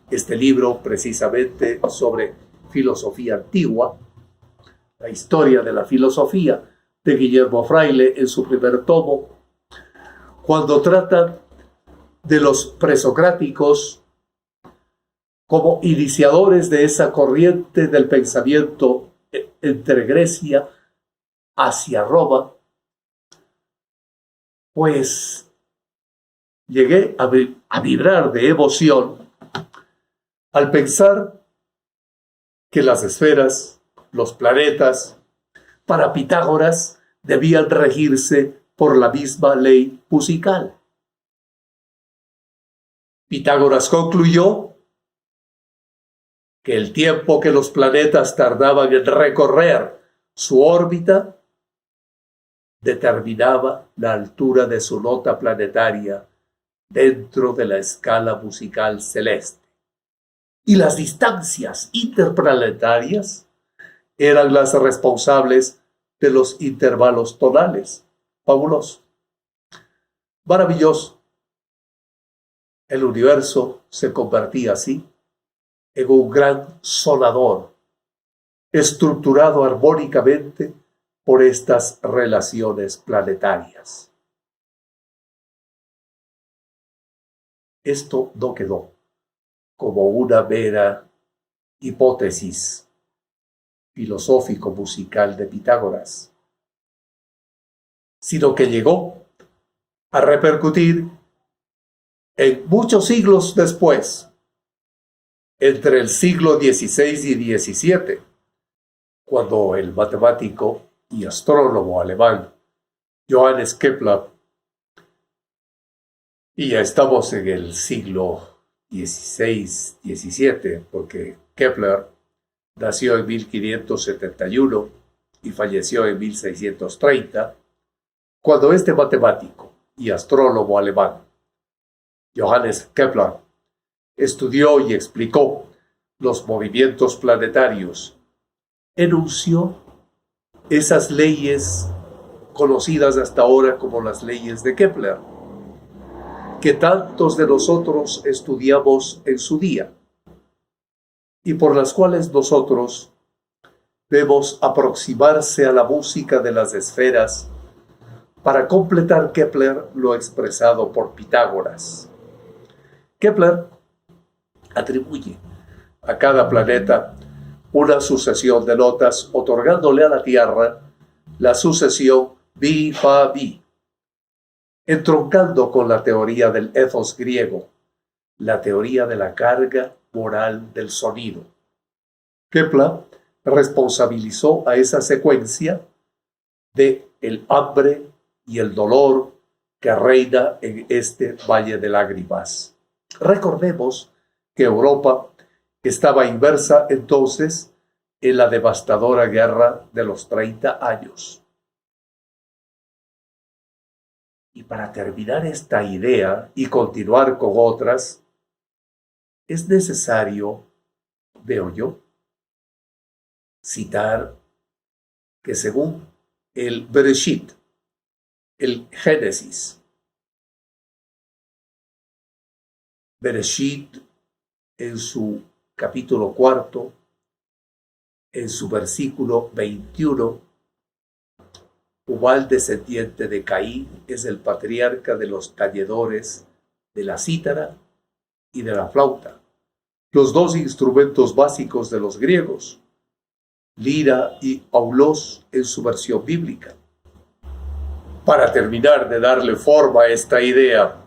este libro precisamente sobre filosofía antigua, la historia de la filosofía de Guillermo Fraile en su primer tomo, cuando trata de los presocráticos como iniciadores de esa corriente del pensamiento entre Grecia hacia Roma, pues llegué a vibrar de emoción al pensar que las esferas, los planetas, para Pitágoras debían regirse por la misma ley musical. Pitágoras concluyó que el tiempo que los planetas tardaban en recorrer su órbita determinaba la altura de su nota planetaria dentro de la escala musical celeste. Y las distancias interplanetarias eran las responsables de los intervalos tonales. Fabuloso. Maravilloso. El universo se convertía así en un gran sonador, estructurado armónicamente por estas relaciones planetarias. Esto no quedó como una mera hipótesis filosófico-musical de Pitágoras, sino que llegó a repercutir en muchos siglos después, entre el siglo XVI y XVII, cuando el matemático y astrónomo alemán Johannes Kepler, y ya estamos en el siglo XVI-XVII, porque Kepler nació en 1571 y falleció en 1630, cuando este matemático y astrónomo alemán, Johannes Kepler, estudió y explicó los movimientos planetarios, enunció esas leyes conocidas hasta ahora como las leyes de Kepler, que tantos de nosotros estudiamos en su día y por las cuales nosotros debemos aproximarse a la música de las esferas para completar Kepler lo expresado por Pitágoras. Kepler atribuye a cada planeta una sucesión de notas, otorgándole a la Tierra la sucesión bi, fa, bi, entroncando con la teoría del ethos griego, la teoría de la carga moral del sonido. Kepler responsabilizó a esa secuencia de el hambre y el dolor que reina en este valle de lágrimas. Recordemos que Europa estaba inmersa entonces en la devastadora guerra de los 30 años. Y para terminar esta idea y continuar con otras, es necesario, veo yo, citar que según el Bereshit, el Génesis, Bereshit en su capítulo 4, en su versículo 21, Ubal, descendiente de Caín, es el patriarca de los tañedores de la cítara y de la flauta, los dos instrumentos básicos de los griegos, lira y aulos en su versión bíblica. Para terminar de darle forma a esta idea,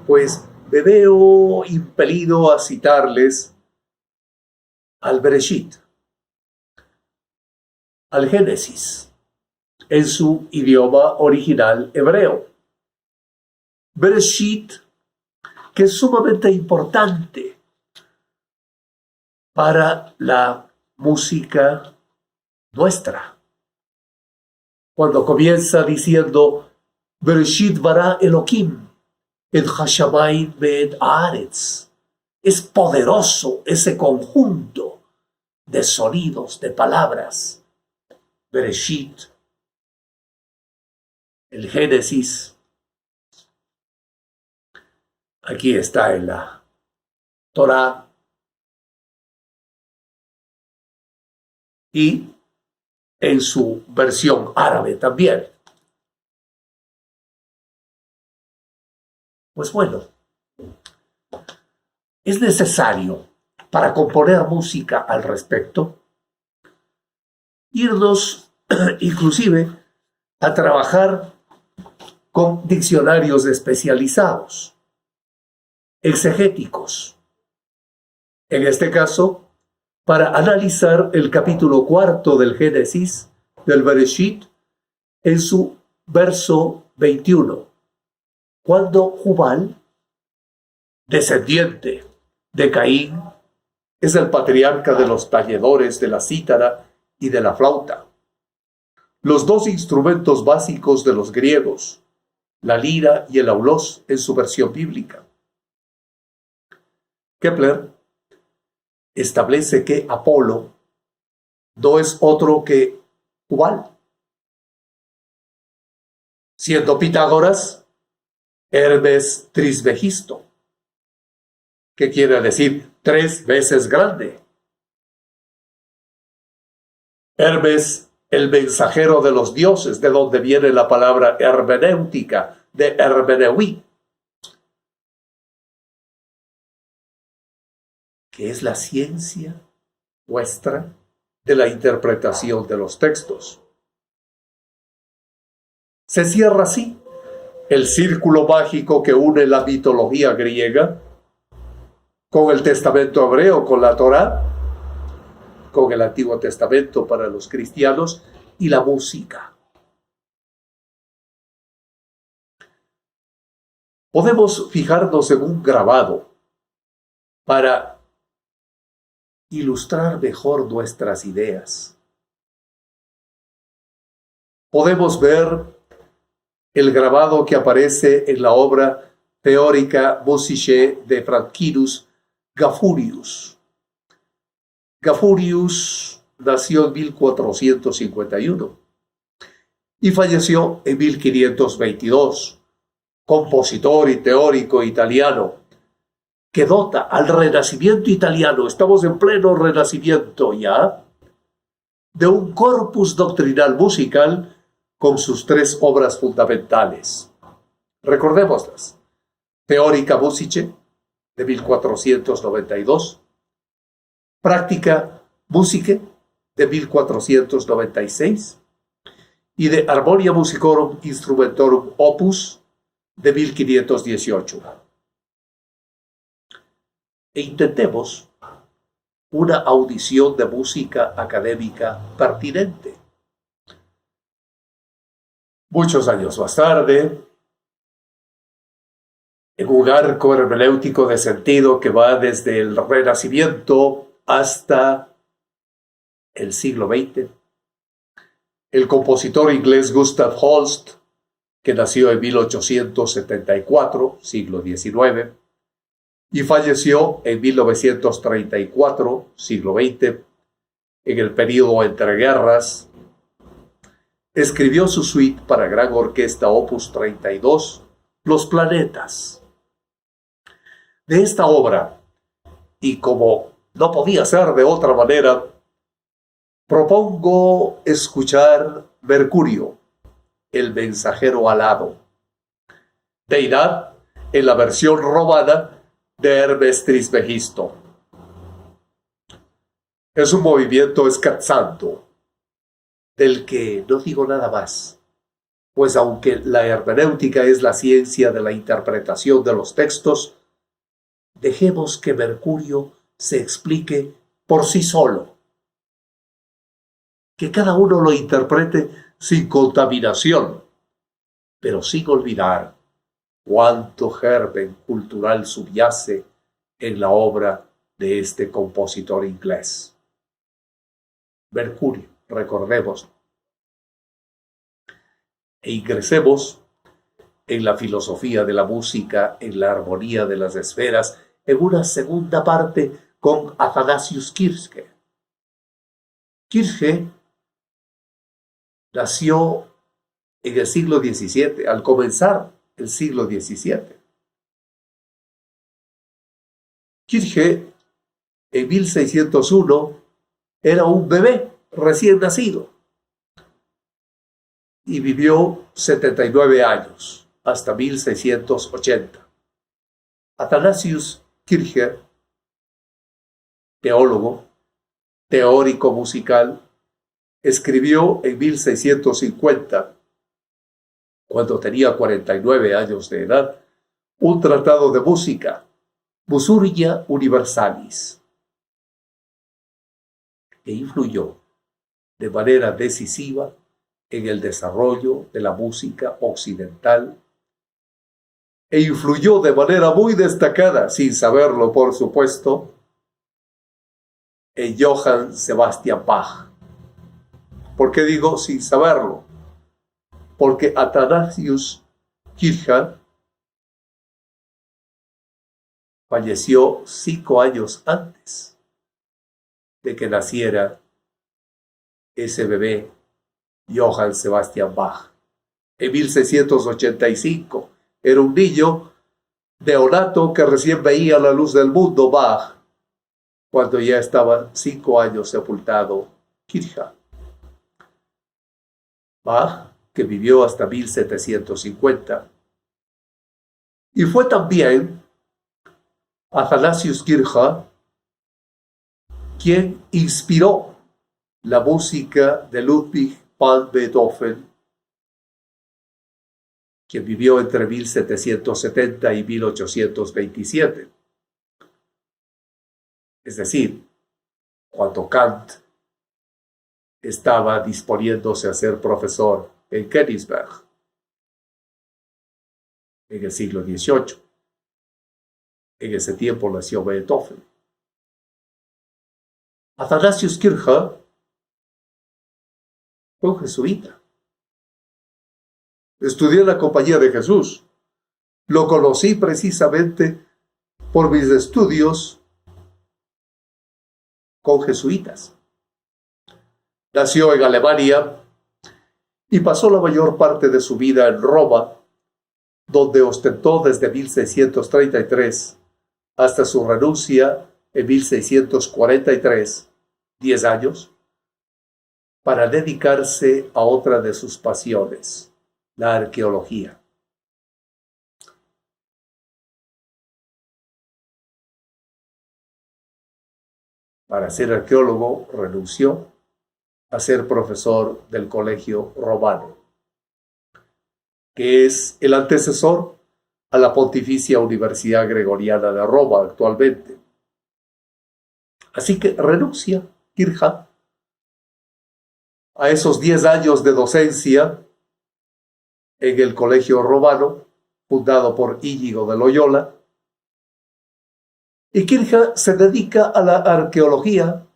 pues me veo impelido a citarles al Bereshit, al Génesis, en su idioma original hebreo. Bereshit, que es sumamente importante para la música nuestra. Cuando comienza diciendo Bereshit bara Elohim et hashamayim ve'et haaretz, es poderoso ese conjunto de sonidos, de palabras. Bereshit, el Génesis, Aquí está en la Torá y en su versión árabe también. Pues bueno, es necesario para componer música al respecto irnos inclusive a trabajar con diccionarios especializados, exegéticos. En este caso, para analizar el capítulo 4 del Génesis, del Bereshit, en su verso 21, cuando Jubal, descendiente de Caín, es el patriarca de los talledores de la cítara y de la flauta, los dos instrumentos básicos de los griegos, la lira y el aulos en su versión bíblica. Kepler establece que Apolo no es otro que Jubal, siendo Pitágoras Hermes Trismegisto, que quiere decir 3 veces grande. Hermes, el mensajero de los dioses, de donde viene la palabra hermenéutica, de hermeneui, que es la ciencia nuestra de la interpretación de los textos. Se cierra así el círculo mágico que une la mitología griega con el Testamento hebreo, con la Torá, con el Antiguo Testamento para los cristianos y la música. Podemos fijarnos en un grabado para ilustrar mejor nuestras ideas. Podemos ver el grabado que aparece en la obra Theorica Musicae de Franciscus Gafurius. Gafurius nació en 1451 y falleció en 1522, compositor y teórico italiano que dota al Renacimiento italiano, estamos en pleno Renacimiento ya, de un corpus doctrinal musical con sus 3 obras fundamentales. Recordémoslas: Theorica Musicae de 1492, Practica Musicae de 1496 y de Harmonia Musicorum Instrumentorum Opus de 1518. E intentemos una audición de música académica pertinente. Muchos años más tarde, en un arco hermenéutico de sentido que va desde el Renacimiento hasta el siglo XX, el compositor inglés Gustav Holst, que nació en 1874, siglo XIX, y falleció en 1934, siglo XX, en el período entre guerras, escribió su suite para gran orquesta Opus 32, Los Planetas. De esta obra, y como no podía ser de otra manera, propongo escuchar Mercurio, el mensajero alado, deidad en la versión romana de Hermes Trismegisto. Es un movimiento scazzando, del que no digo nada más, pues aunque la hermenéutica es la ciencia de la interpretación de los textos, dejemos que Mercurio se explique por sí solo, que cada uno lo interprete sin contaminación, pero sin olvidar cuánto germen cultural subyace en la obra de este compositor inglés. Mercurio, recordemos, e ingresemos en la filosofía de la música, en la armonía de las esferas, en una segunda parte con Athanasius Kirche. Kirche nació en el siglo XVII, al comenzar el siglo XVII. Kirche, en 1601, era un bebé recién nacido y vivió 79 años, hasta 1680. Athanasius Kircher, teólogo, teórico musical, escribió en 1650, cuando tenía 49 años de edad, un tratado de música, Musurgia Universalis, que influyó de manera decisiva en el desarrollo de la música occidental e influyó de manera muy destacada, sin saberlo por supuesto, en Johann Sebastian Bach. ¿Por qué digo sin saberlo? Porque Athanasius Kircher falleció 5 años antes de que naciera ese bebé Johann Sebastian Bach. En 1685 era un niño neonato que recién veía la luz del mundo, Bach, cuando ya estaba 5 años sepultado Kircher. Bach, que vivió hasta 1750. Y fue también Athanasius Kircher quien inspiró la música de Ludwig van Beethoven, quien vivió entre 1770 y 1827. Es decir, cuando Kant estaba disponiéndose a ser profesor en Königsberg en el siglo XVIII. En ese tiempo nació Beethoven. Athanasius Kircher fue un jesuita. Estudié en la Compañía de Jesús. Lo conocí precisamente por mis estudios con jesuitas. Nació en Alemania y pasó la mayor parte de su vida en Roma, donde ostentó desde 1633 hasta su renuncia en 1643, 10 años, para dedicarse a otra de sus pasiones, la arqueología. Para ser arqueólogo renunció a ser profesor del Colegio Romano, que es el antecesor a la Pontificia Universidad Gregoriana de Roma actualmente. Así que renuncia Kircher a esos 10 años de docencia en el Colegio Romano, fundado por Íñigo de Loyola, y Kircher se dedica a la arqueología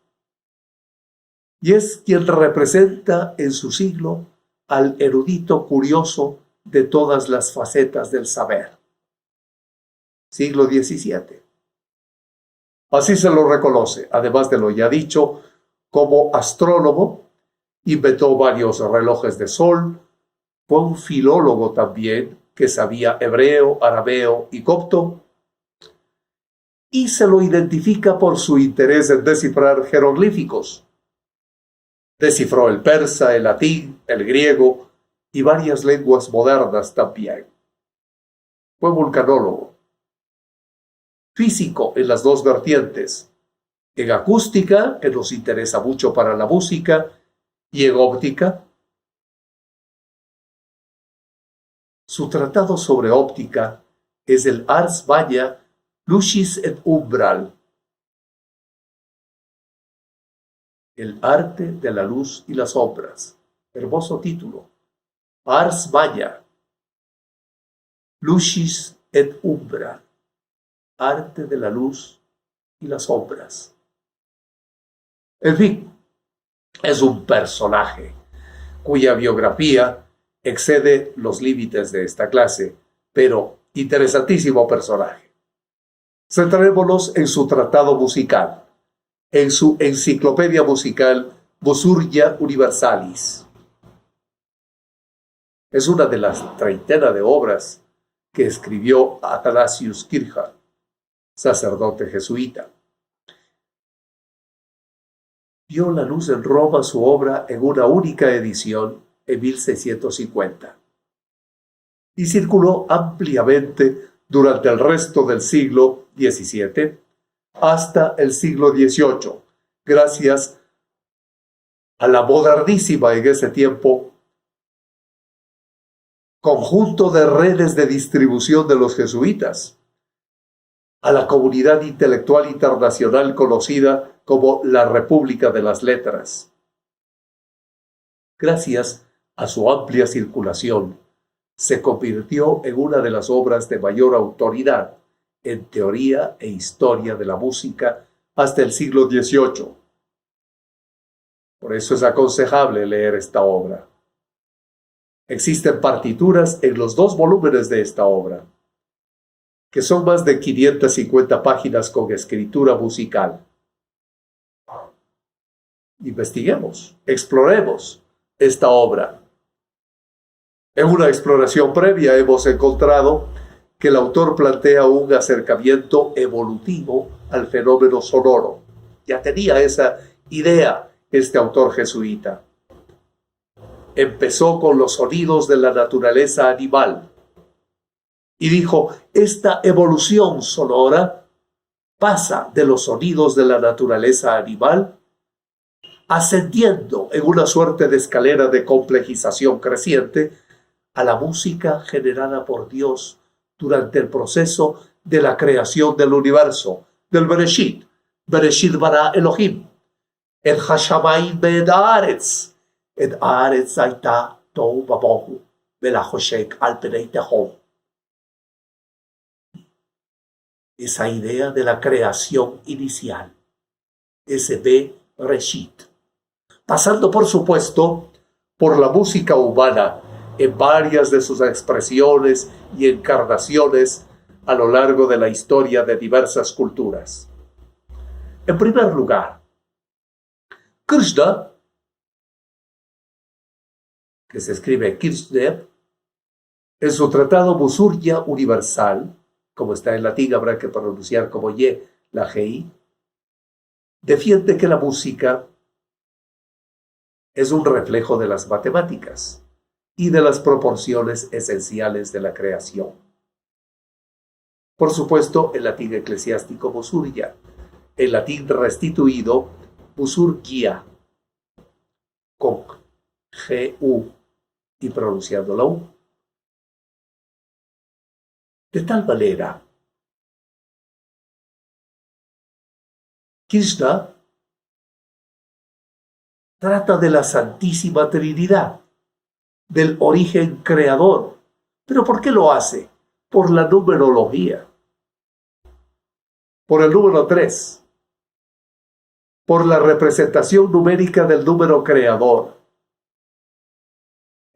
y es quien representa en su siglo al erudito curioso de todas las facetas del saber. Siglo XVII. Así se lo reconoce, además de lo ya dicho, como astrónomo, inventó varios relojes de sol, fue un filólogo también que sabía hebreo, arameo y copto, y se lo identifica por su interés en descifrar jeroglíficos. Descifró el persa, el latín, el griego y varias lenguas modernas también. Fue vulcanólogo. Físico en las dos vertientes, en acústica, que nos interesa mucho para la música, y en óptica. Su tratado sobre óptica es el Ars Magna Lucis et Umbral, el arte de la luz y las sombras. Hermoso título. Ars Magna Lucis et Umbral, arte de la luz y las sombras. En fin, es un personaje cuya biografía excede los límites de esta clase, pero interesantísimo personaje. Centrémonos en su tratado musical, en su enciclopedia musical Musurgia Universalis. Es una de las treintena de obras que escribió Athanasius Kircher. sacerdote jesuita. Vio la luz en Roma su obra en una única edición en 1650 y circuló ampliamente durante el resto del siglo XVII hasta el siglo XVIII, gracias a la modernísima en ese tiempo conjunto de redes de distribución de los jesuitas, a la comunidad intelectual internacional conocida como la República de las Letras. Gracias a su amplia circulación, se convirtió en una de las obras de mayor autoridad en teoría e historia de la música hasta el siglo XVIII. Por eso es aconsejable leer esta obra. Existen partituras en los 2 volúmenes de esta obra, que son más de 550 páginas con escritura musical. Investiguemos, exploremos esta obra. En una exploración previa hemos encontrado que el autor plantea un acercamiento evolutivo al fenómeno sonoro. Ya tenía esa idea este autor jesuita. Empezó con los sonidos de la naturaleza animal y dijo, esta evolución sonora pasa de los sonidos de la naturaleza animal ascendiendo en una suerte de escalera de complejización creciente a la música generada por Dios durante el proceso de la creación del universo, del Bereshit. Bereshit bara Elohim, et hashamayim ve'et haaretz, et haaretz hayta tohu vabohu, ve'lachoshek al penei tehom. Esa idea de la creación inicial, ese Bereshit, pasando por supuesto por la música humana en varias de sus expresiones y encarnaciones a lo largo de la historia de diversas culturas. En primer lugar, Krishna, que se escribe Kirchner, en su tratado Musurya Universal, como está en latín, habrá que pronunciar como Y la GI, defiende que la música es un reflejo de las matemáticas y de las proporciones esenciales de la creación. Por supuesto, el latín eclesiástico Musurya, el latín restituido Musurgia, con G-U y pronunciando la U. De tal manera, Krishna trata de la Santísima Trinidad, del origen creador. ¿Pero por qué lo hace? Por la numerología, por el número 3, por la representación numérica del número creador.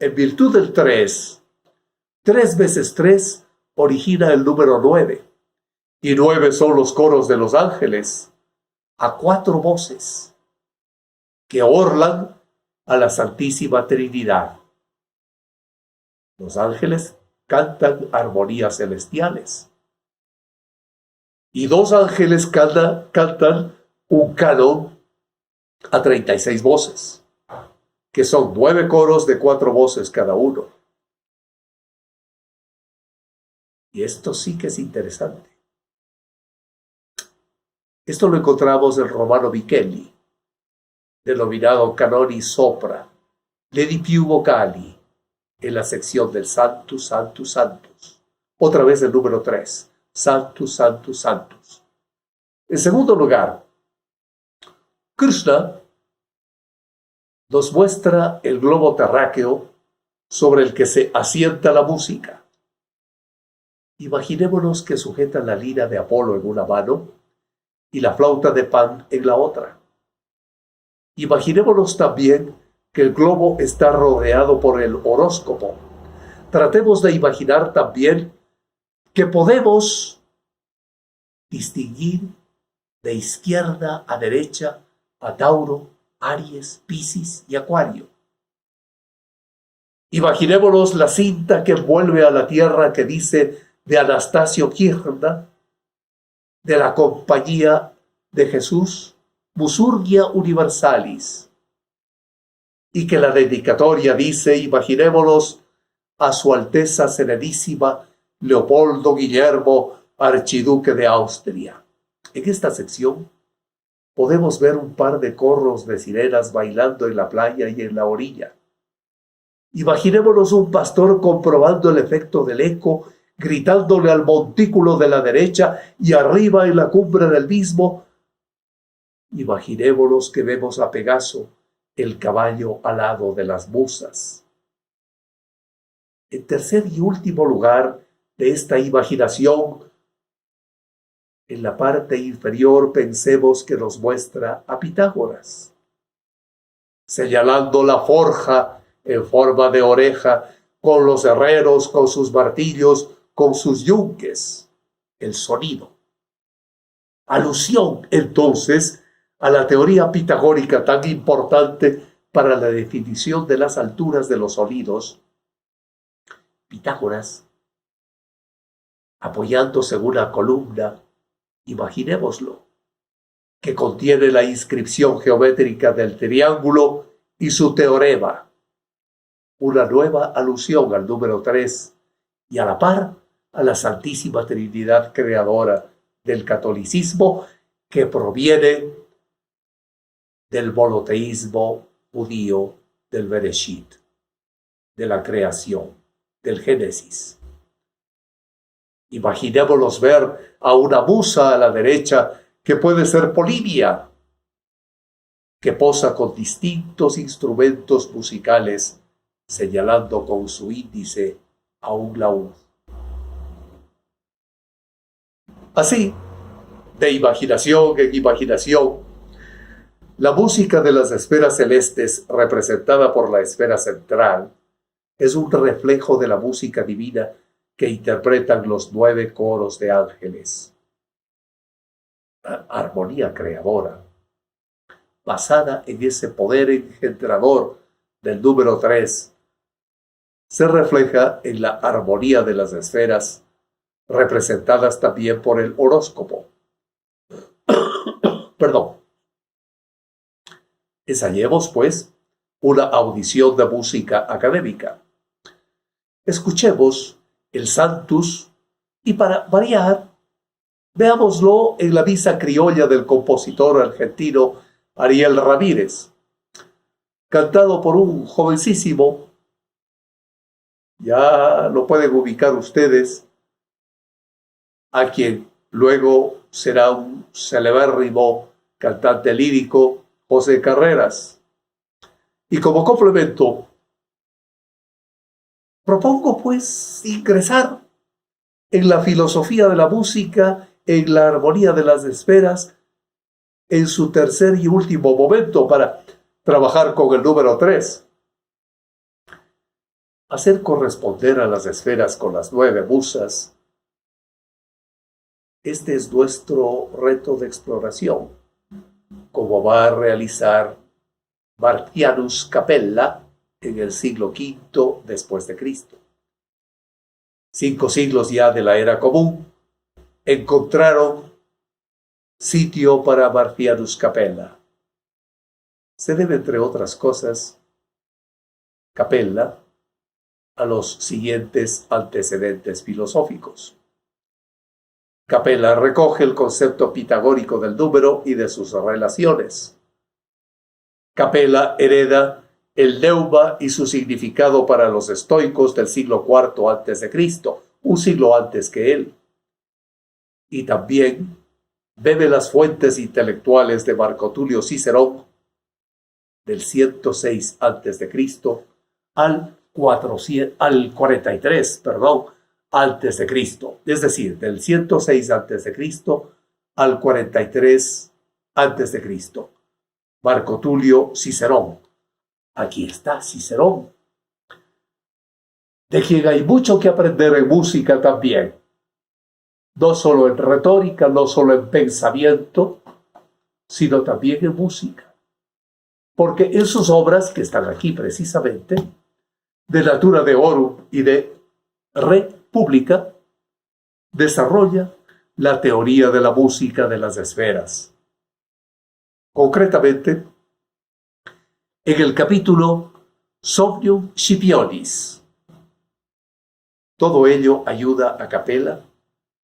En virtud del 3, 3 veces 3 origina el número 9, y 9 son los coros de los ángeles, a 4 voces que orlan a la Santísima Trinidad. Los ángeles cantan armonías celestiales y 2 ángeles cantan un canon a 36 voces, que son 9 coros de 4 voces cada uno. Y esto sí que es interesante. Esto lo encontramos en Romano Micheli, denominado Canonis Sopra, le di più vocali, en la sección del Sanctus, Sanctus, Sanctus. Otra vez el número 3, Sanctus, Sanctus, Sanctus. En segundo lugar, Krishna nos muestra el globo terráqueo sobre el que se asienta la música. Imaginémonos que sujetan la lira de Apolo en una mano y la flauta de Pan en la otra. Imaginémonos también que el globo está rodeado por el horóscopo. Tratemos de imaginar también que podemos distinguir de izquierda a derecha a Tauro, Aries, Piscis y Acuario. Imaginémonos la cinta que envuelve a la Tierra que dice de Anastasio Kirchner, de la Compañía de Jesús, Musurgia Universalis, y que la dedicatoria dice: imaginémonos a Su Alteza Serenísima Leopoldo Guillermo, archiduque de Austria. En esta sección podemos ver un par de corros de sirenas bailando en la playa y en la orilla. Imaginémonos un pastor comprobando el efecto del eco, gritándole al montículo de la derecha y arriba en la cumbre del mismo. Imaginémonos que vemos a Pegaso, el caballo alado de las musas. En tercer y último lugar de esta imaginación, en la parte inferior pensemos que nos muestra a Pitágoras, señalando la forja en forma de oreja, con los herreros, con sus martillos, con sus yunques, el sonido. Alusión, entonces, a la teoría pitagórica tan importante para la definición de las alturas de los sonidos. Pitágoras, apoyándose en una columna, imaginémoslo, que contiene la inscripción geométrica del triángulo y su teorema, una nueva alusión al número 3 y a la par a la Santísima Trinidad creadora del catolicismo, que proviene del monoteísmo judío del Bereshit, de la creación, del Génesis. Imaginémonos ver a una musa a la derecha, que puede ser Polinia, que posa con distintos instrumentos musicales, señalando con su índice a un laúd. Así, de imaginación en imaginación, la música de las esferas celestes, representada por la esfera central, es un reflejo de la música divina que interpretan los 9 coros de ángeles. La armonía creadora, basada en ese poder engendrador del número 3, se refleja en la armonía de las esferas, representadas también por el horóscopo. Perdón. Ensayemos, pues, una audición de música académica. Escuchemos el Sanctus y, para variar, veámoslo en la misa criolla del compositor argentino Ariel Ramírez, cantado por un jovencísimo, ya lo pueden ubicar ustedes, a quien luego será un celebérrimo cantante lírico, José Carreras. Y como complemento, propongo pues ingresar en la filosofía de la música, en la armonía de las esferas, en su tercer y último momento, para trabajar con el número 3. Hacer corresponder a las esferas con las 9 musas. Este es nuestro reto de exploración, como va a realizar Martianus Capella en el siglo V después de Cristo. 5 siglos ya de la era común encontraron sitio para Martianus Capella. Se debe, entre otras cosas, Capella a los siguientes antecedentes filosóficos. Capella recoge el concepto pitagórico del número y de sus relaciones. Capella hereda el neuma y su significado para los estoicos del siglo IV a.C., un siglo antes que él. Y también bebe las fuentes intelectuales de Marco Tulio Cicerón del 106 a.C. al 43, antes de Cristo, es decir, del 106 a.C. al 43 a.C. Marco Tulio Cicerón. Aquí está Cicerón, de quien hay mucho que aprender en música también, no solo en retórica, no solo en pensamiento, sino también en música, porque en sus obras, que están aquí precisamente, de Natura Deorum y de Re Pública, desarrolla la teoría de la música de las esferas. Concretamente, en el capítulo Somnium Scipionis. Todo ello ayuda a Capella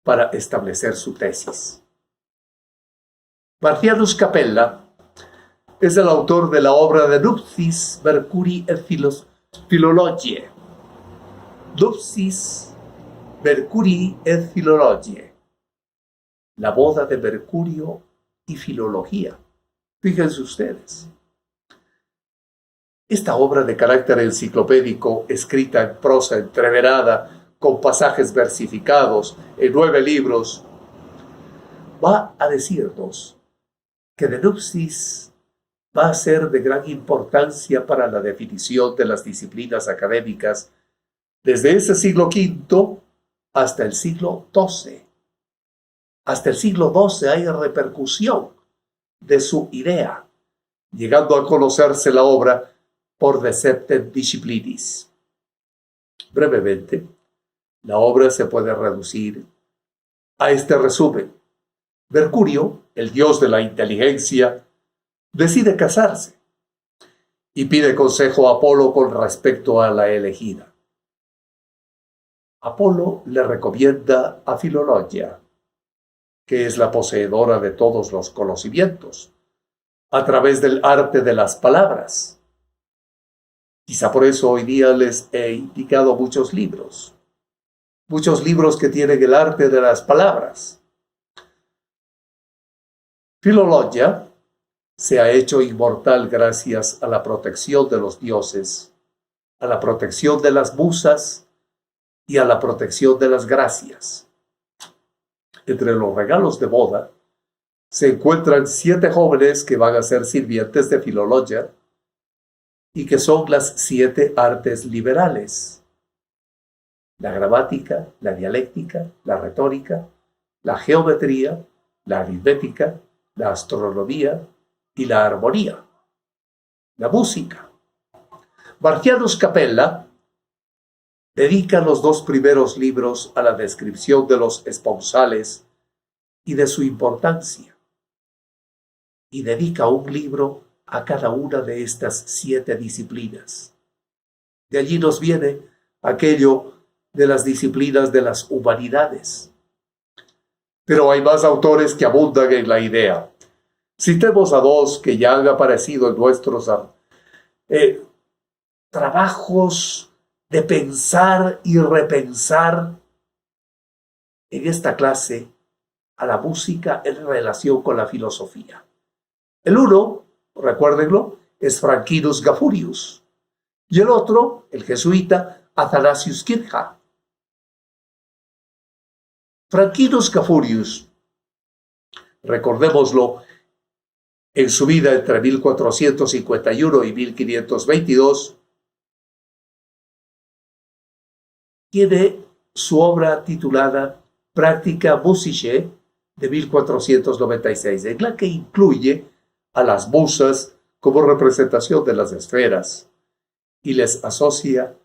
para establecer su tesis. Marcianus Capella es el autor de la obra de Nuptiis Mercurii et Philologiae. Nuptiis Mercurii et Philologiae. La boda de Mercurio y filología. Fíjense ustedes. Esta obra de carácter enciclopédico, escrita en prosa entreverada, con pasajes versificados en 9 libros, va a decirnos que De Nuptiis va a ser de gran importancia para la definición de las disciplinas académicas desde ese siglo V hasta el siglo XII. Hasta el siglo XII hay repercusión de su idea, llegando a conocerse la obra por De Septem Disciplinis. Brevemente, la obra se puede reducir a este resumen. Mercurio, el dios de la inteligencia, decide casarse y pide consejo a Apolo con respecto a la elegida. Apolo le recomienda a Filologia, que es la poseedora de todos los conocimientos, a través del arte de las palabras. Quizá por eso hoy día les he indicado muchos libros que tienen el arte de las palabras. Filologia se ha hecho inmortal gracias a la protección de los dioses, a la protección de las musas y a la protección de las gracias. Entre los regalos de boda se encuentran 7 jóvenes que van a ser sirvientes de Filologia y que son las 7 artes liberales: la gramática, la dialéctica, la retórica, la geometría, la aritmética, la astronomía y la armonía, la música. Marcianus Capella dedica los 2 primeros libros a la descripción de los esponsales y de su importancia, y dedica un libro a cada una de estas 7 disciplinas. De allí nos viene aquello de las disciplinas de las humanidades. Pero hay más autores que abundan en la idea. Citemos a 2 que ya han aparecido en nuestros trabajos de pensar y repensar en esta clase a la música en relación con la filosofía. El uno, recuérdenlo, es Franquinus Gafurius, y el otro, el jesuita Athanasius Kircher. Franquinus Gafurius, recordémoslo, en su vida entre 1451 y 1522, tiene su obra titulada Practica Musicae de 1496, en la que incluye a las musas como representación de las esferas y les asocia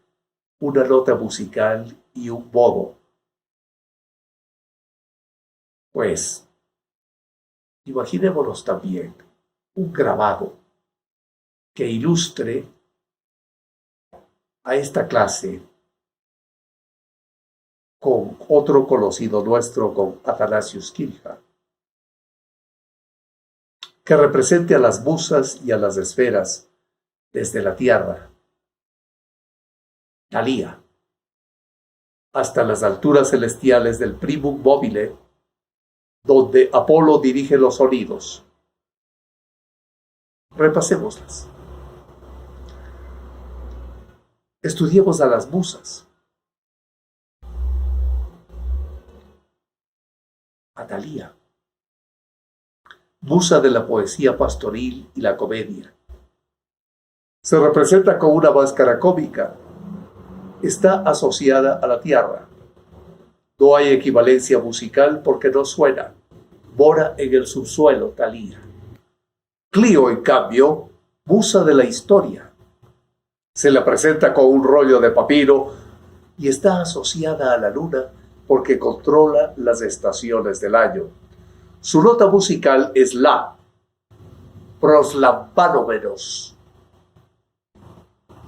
una nota musical y un modo. Pues, imaginémonos también un grabado que ilustre a esta clase con otro conocido nuestro, con Athanasius Kircher, que represente a las musas y a las esferas desde la tierra, Thalía, hasta las alturas celestiales del primum mobile, donde Apolo dirige los sonidos. Repasémoslas. Estudiemos a las musas. A Thalía, musa de la poesía pastoril y la comedia. Se representa con una máscara cómica. Está asociada a la tierra. No hay equivalencia musical porque no suena. Mora en el subsuelo, Thalía. Clio, en cambio, musa de la historia. Se la presenta con un rollo de papiro y está asociada a la luna porque controla las estaciones del año. Su nota musical es la, proslambanomenos,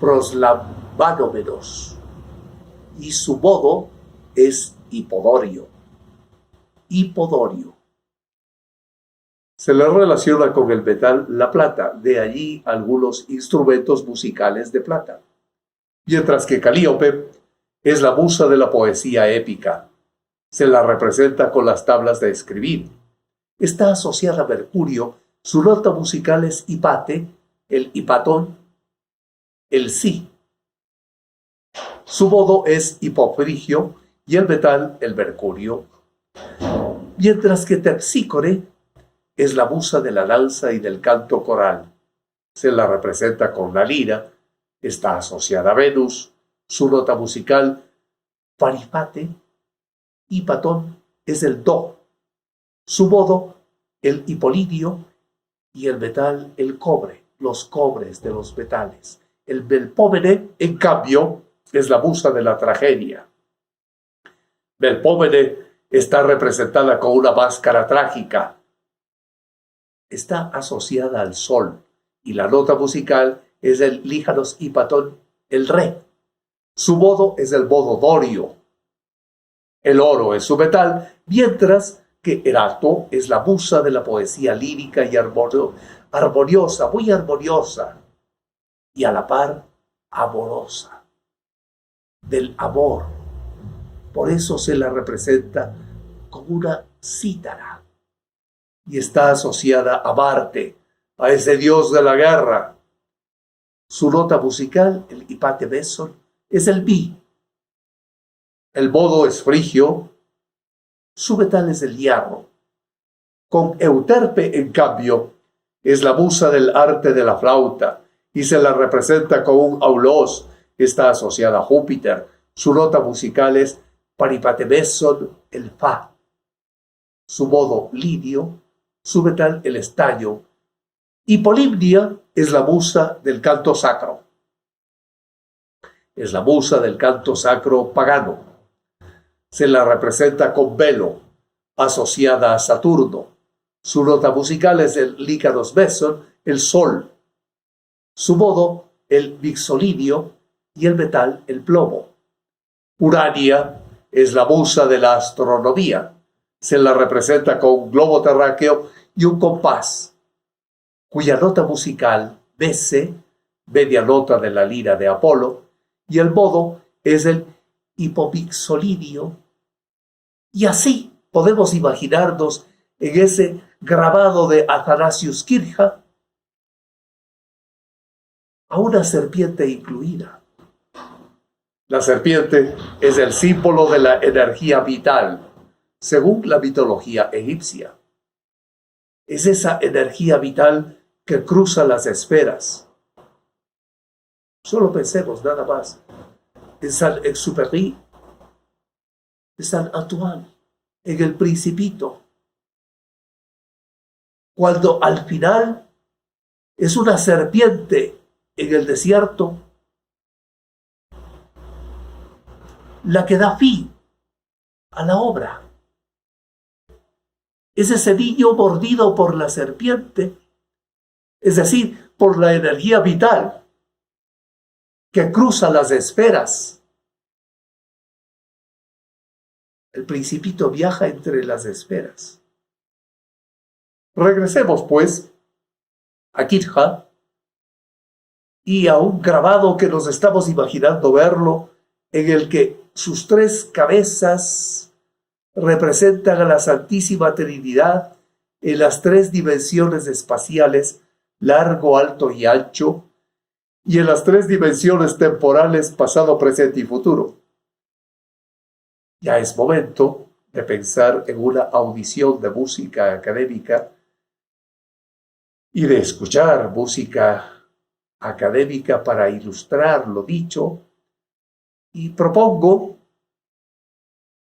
proslambanomenos, y su modo es hipodorio. Hipodorio. Se le relaciona con el metal la plata, de allí algunos instrumentos musicales de plata. Mientras que Calíope es la musa de la poesía épica. Se la representa con las tablas de escribir. Está asociada a Mercurio, su nota musical es hipate, el hipatón, el si. Su modo es hipofrigio y el metal, el mercurio. Mientras que Terpsícore es la musa de la danza y del canto coral. Se la representa con la lira, está asociada a Venus, su nota musical, paripate, hipatón, es el do, su modo, el hipolidio, y el metal, el cobre, los cobres de los metales. El Melpómene, en cambio, es la musa de la tragedia. Melpómene está representada con una máscara trágica. Está asociada al sol, y la nota musical es el líjaros hipatón, el re. Su modo es el modo dorio. El oro es su metal, mientras que Erato es la musa de la poesía lírica y armoniosa, muy armoniosa, y a la par amorosa, del amor. Por eso se la representa como una cítara, y está asociada a Marte, a ese dios de la guerra. Su nota musical, el hipate meson, es el mi. El modo es frigio, su metal es el hierro. Con Euterpe, en cambio, es la musa del arte de la flauta y se la representa con un aulos. Está asociada a Júpiter. Su nota musical es paripatemeson, el fa. Su modo lidio, su metal el estallo. Y Polimnia es la musa del canto sacro. Es la musa del canto sacro pagano. Se la representa con velo, asociada a Saturno. Su nota musical es el lícaros meson, el sol. Su modo, el vixolidio, y el metal, el plomo. Urania es la musa de la astronomía. Se la representa con un globo terráqueo y un compás, cuya nota musical, bese, media nota de la lira de Apolo, y el modo es el hipopixolidio. Y así podemos imaginarnos en ese grabado de Athanasius Kircher a una serpiente incluida. La serpiente es el símbolo de la energía vital, según la mitología egipcia. Es esa energía vital que cruza las esferas. Solo pensemos nada más en Saint-Exupéry, en Saint-Antoine, en El Principito, cuando al final es una serpiente en el desierto la que da fin a la obra. Es ese niño mordido por la serpiente, es decir, por la energía vital que cruza las esferas. El Principito viaja entre las esferas. Regresemos, pues, a Kircher y a un grabado que nos estamos imaginando verlo, en el que sus tres cabezas representan a la Santísima Trinidad en las tres dimensiones espaciales, largo, alto y ancho, y en las tres dimensiones temporales, pasado, presente y futuro. Ya es momento de pensar en una audición de música académica y de escuchar música académica para ilustrar lo dicho, y propongo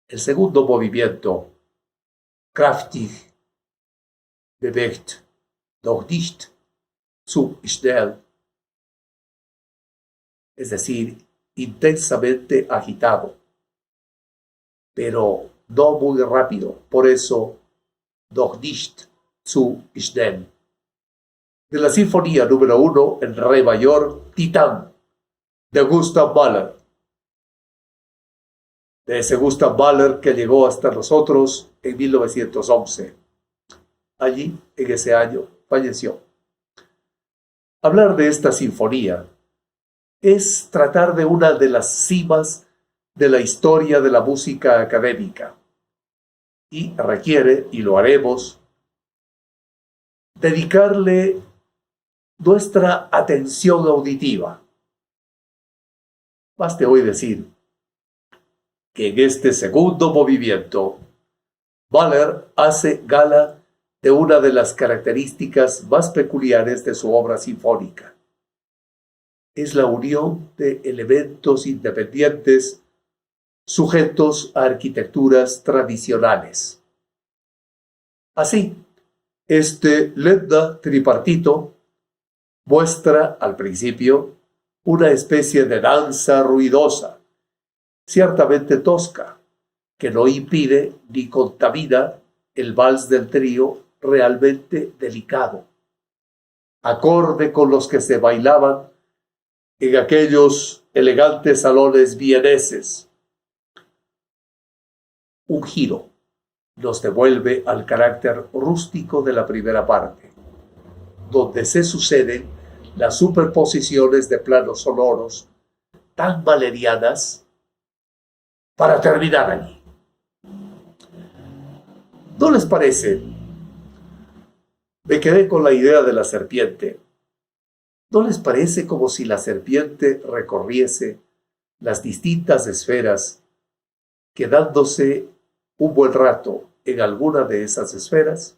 el segundo movimiento, kraftig, bewegt, doch nicht zu schnell, es decir, intensamente agitado. pero no muy rápido. Por eso, doch nicht zu schnell. De la Sinfonía número 1 en Re mayor, Titán, de Gustav Mahler. De ese Gustav Mahler que llegó hasta nosotros en 1911. Allí, en ese año, falleció. Hablar de esta sinfonía es tratar de una de las cimas de la historia de la música académica y requiere, y lo haremos, dedicarle nuestra atención auditiva. Baste hoy decir que en este segundo movimiento, Mahler hace gala de una de las características más peculiares de su obra sinfónica. Es la unión de elementos independientes sujetos a arquitecturas tradicionales. Así, este Ländler tripartito muestra al principio una especie de danza ruidosa, ciertamente tosca, que no impide ni contamina el vals del trío realmente delicado, acorde con los que se bailaban en aquellos elegantes salones vieneses. Un giro nos devuelve al carácter rústico de la primera parte, donde se suceden las superposiciones de planos sonoros tan mahlerianas para terminar allí. ¿No les parece? Me quedé con la idea de la serpiente. ¿No les parece como si la serpiente recorriese las distintas esferas, quedándose un buen rato en alguna de esas esferas?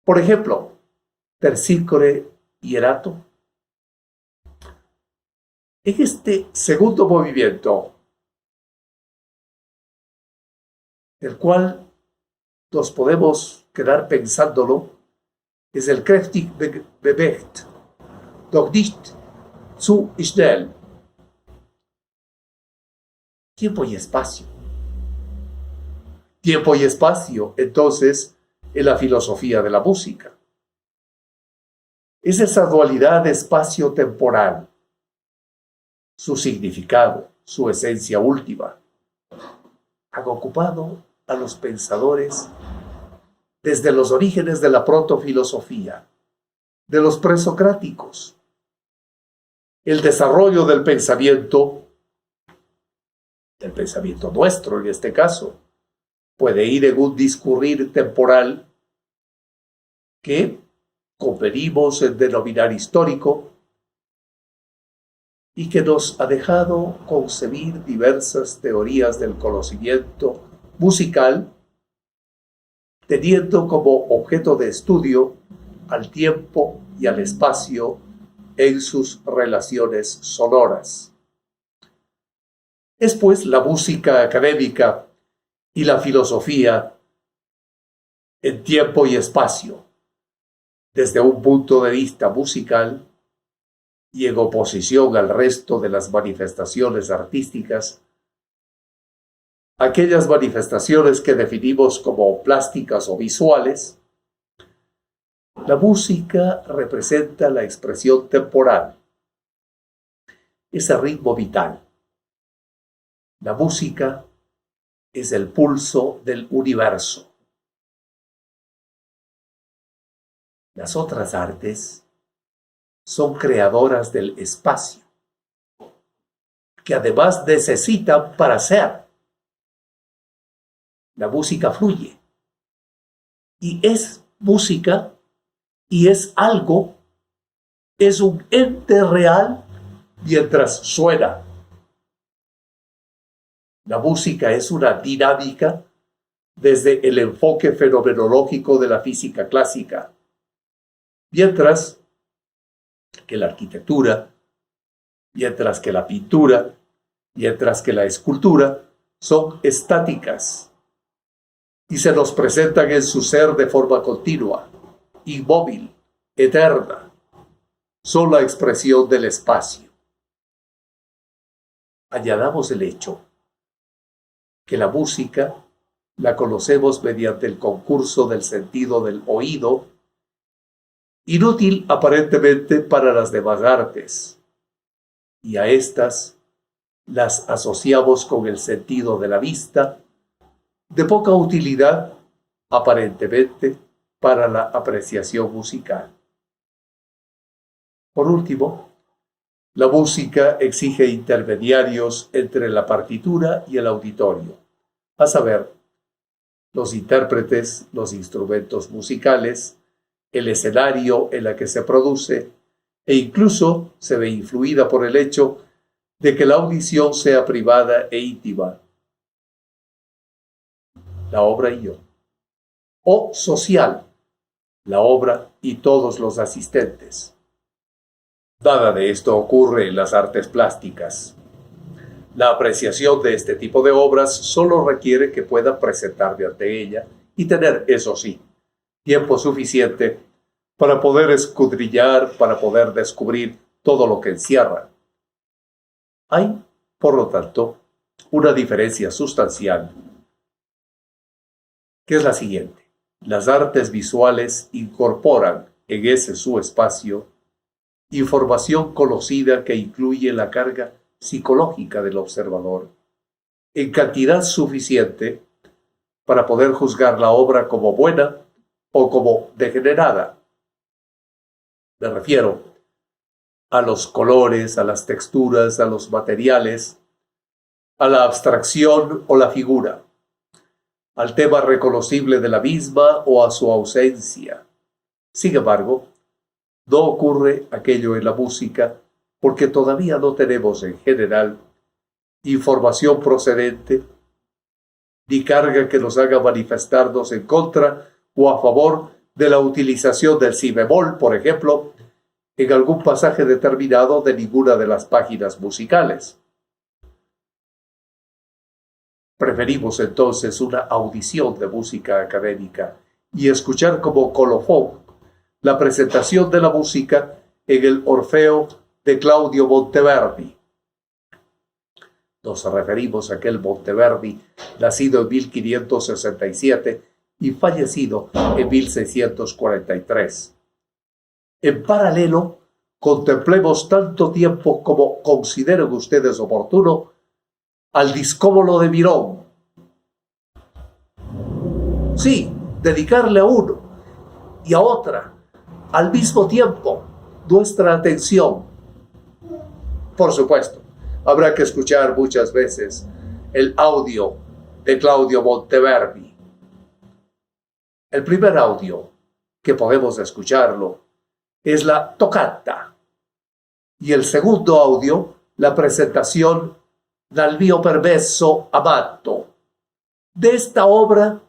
Por ejemplo, Terpsícore y Erato. En este segundo movimiento, el cual nos podemos quedar pensándolo, es el kräftig bewegt, doch nicht zu schnell. Tiempo y espacio. Tiempo y espacio, entonces, en la filosofía de la música. Es esa dualidad espacio-temporal, su significado, su esencia última, han ocupado a los pensadores desde los orígenes de la protofilosofía, de los presocráticos. El desarrollo del pensamiento nuestro en este caso, puede ir en un discurrir temporal que convenimos en denominar histórico y que nos ha dejado concebir diversas teorías del conocimiento musical, teniendo como objeto de estudio al tiempo y al espacio en sus relaciones sonoras. Es pues la música académica y la filosofía en tiempo y espacio, desde un punto de vista musical y en oposición al resto de las manifestaciones artísticas, aquellas manifestaciones que definimos como plásticas o visuales. La música representa la expresión temporal, ese ritmo vital. La música es el pulso del universo. Las otras artes son creadoras del espacio, que además necesitan para ser. La música fluye y es música y es algo, es un ente real mientras suena. La música es una dinámica desde el enfoque fenomenológico de la física clásica, mientras que la arquitectura, mientras que la pintura, mientras que la escultura son estáticas y se nos presentan en su ser de forma continua, inmóvil, eterna, son la expresión del espacio. Añadamos el hecho que la música la conocemos mediante el concurso del sentido del oído, inútil aparentemente para las demás artes, y a estas las asociamos con el sentido de la vista, de poca utilidad aparentemente para la apreciación musical. Por último, la música exige intermediarios entre la partitura y el auditorio, a saber, los intérpretes, los instrumentos musicales, el escenario en el que se produce, e incluso se ve influida por el hecho de que la audición sea privada e íntima, la obra y yo, o social, la obra y todos los asistentes. Nada de esto ocurre en las artes plásticas. La apreciación de este tipo de obras solo requiere que pueda presentarme ante ella y tener, eso sí, tiempo suficiente para poder escudriñar, para poder descubrir todo lo que encierra. Hay, por lo tanto, una diferencia sustancial, que es la siguiente. Las artes visuales incorporan en ese su espacio información conocida que incluye la carga psicológica del observador, en cantidad suficiente para poder juzgar la obra como buena o como degenerada. Me refiero a los colores, a las texturas, a los materiales, a la abstracción o la figura, al tema reconocible de la misma o a su ausencia. Sin embargo, no ocurre aquello en la música porque todavía no tenemos en general información procedente ni carga que nos haga manifestarnos en contra o a favor de la utilización del si bemol, por ejemplo, en algún pasaje determinado de ninguna de las páginas musicales. Preferimos entonces una audición de música académica y escuchar como colofón la presentación de la música en el Orfeo de Claudio Monteverdi. Nos referimos a aquel Monteverdi, nacido en 1567 y fallecido en 1643. En paralelo, contemplemos tanto tiempo como consideren ustedes oportuno al discóbolo de Mirón. Sí, dedicarle a uno y a otra al mismo tiempo nuestra atención. Por supuesto, habrá que escuchar muchas veces el audio de Claudio Monteverdi. El primer audio que podemos escucharlo es la toccata y el segundo audio, la presentación Dal mio permesso amato, de esta obra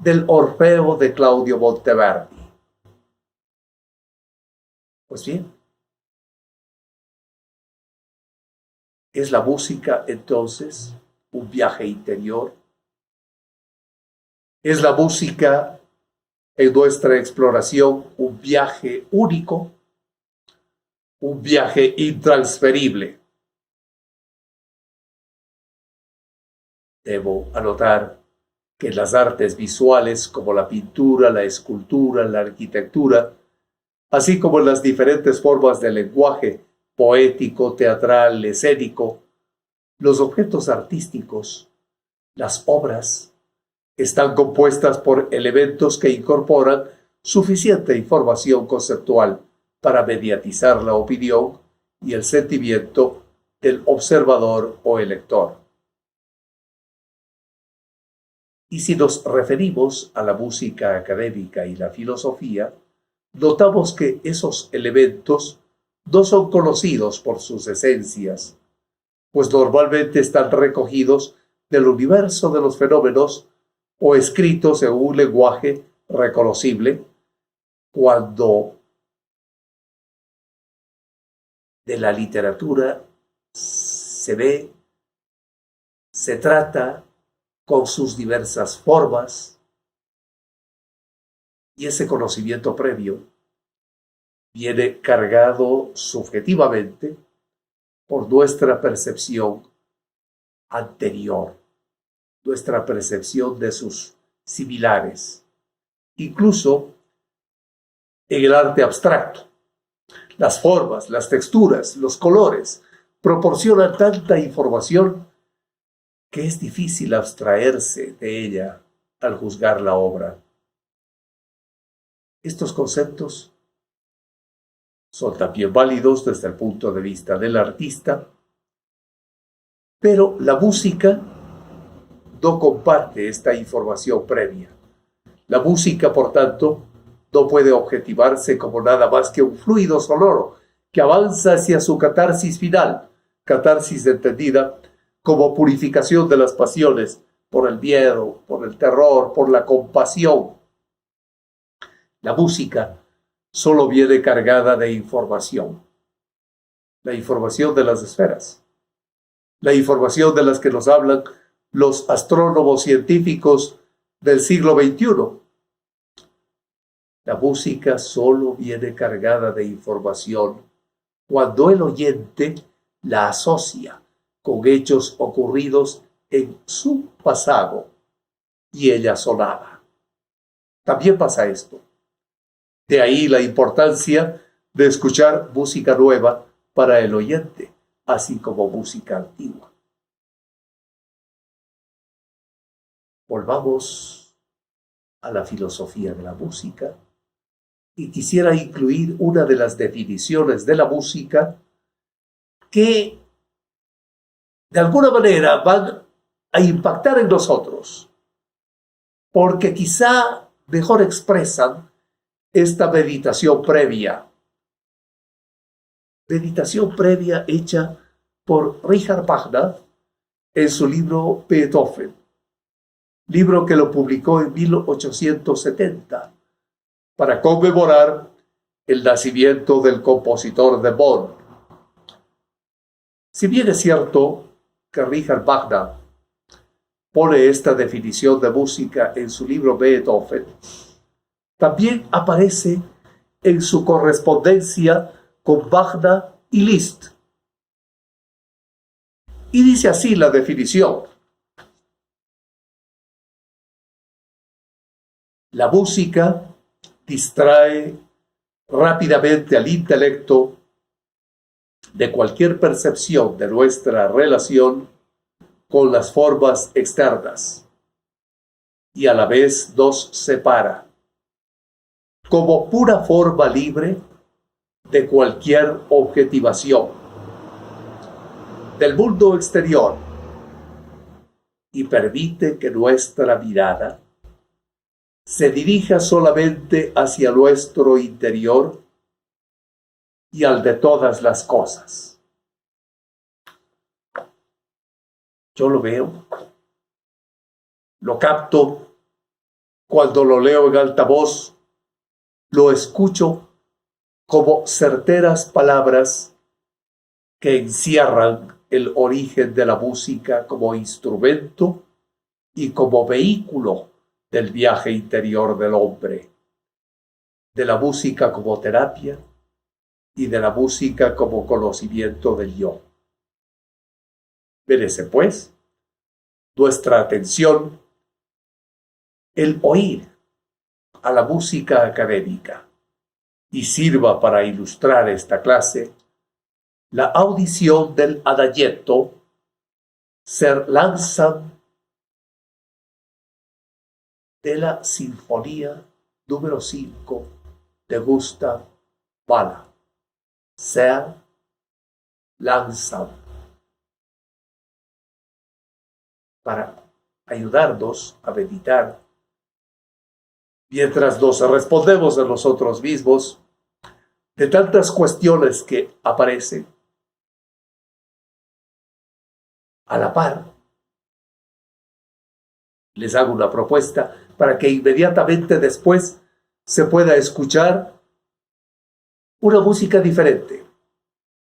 del Orfeo de Claudio Monteverdi. Pues bien, ¿es la música entonces un viaje interior? ¿Es la música en nuestra exploración un viaje único? ¿Un viaje intransferible? Debo anotar que en las artes visuales como la pintura, la escultura, la arquitectura, así como en las diferentes formas de lenguaje poético, teatral, escénico, los objetos artísticos, las obras, están compuestas por elementos que incorporan suficiente información conceptual para mediatizar la opinión y el sentimiento del observador o el lector. Y si nos referimos a la música académica y la filosofía, notamos que esos elementos no son conocidos por sus esencias, pues normalmente están recogidos del universo de los fenómenos o escritos en un lenguaje reconocible, cuando de la literatura se trata con sus diversas formas, y ese conocimiento previo viene cargado subjetivamente por nuestra percepción anterior. nuestra percepción de sus similares, incluso en el arte abstracto. Las formas, las texturas, los colores proporcionan tanta información que es difícil abstraerse de ella al juzgar la obra. Estos conceptos son también válidos desde el punto de vista del artista, pero la música no comparte esta información previa. La música, por tanto, no puede objetivarse como nada más que un fluido sonoro que avanza hacia su catarsis final, catarsis entendida como purificación de las pasiones por el miedo, por el terror, por la compasión. La música solo viene cargada de información. La información de las esferas. La información de las que nos hablan los astrónomos científicos del siglo XXI. La música solo viene cargada de información cuando el oyente la asocia con hechos ocurridos en su pasado y ella sonaba. También pasa esto. De ahí la importancia de escuchar música nueva para el oyente, así como música antigua. Volvamos a la filosofía de la música y quisiera incluir una de las definiciones de la música que de alguna manera van a impactar en nosotros, porque quizá mejor expresan esta meditación previa hecha por Richard Wagner en su libro Beethoven, libro que lo publicó en 1870 para conmemorar el nacimiento del compositor de Bonn. Si bien es cierto que Richard Wagner pone esta definición de música en su libro Beethoven, también aparece en su correspondencia con Wagner y Liszt. Y dice así la definición: la música distrae rápidamente al intelecto de cualquier percepción de nuestra relación con las formas externas y a la vez nos separa como pura forma libre de cualquier objetivación del mundo exterior y permite que nuestra mirada se dirija solamente hacia nuestro interior y al de todas las cosas. Yo lo veo, lo capto, cuando lo leo en alta voz, lo escucho como certeras palabras que encierran el origen de la música como instrumento y como vehículo del viaje interior del hombre, de la música como terapia y de la música como conocimiento del yo. Merece, pues, nuestra atención el oír a la música académica y sirva para ilustrar esta clase la audición del adagietto Sehr langsam de la Sinfonía número 5 de Gustav Mahler. Sehr langsam. Para ayudarnos a meditar mientras nos respondemos a nosotros mismos de tantas cuestiones que aparecen. A la par, les hago una propuesta para que inmediatamente después se pueda escuchar una música diferente,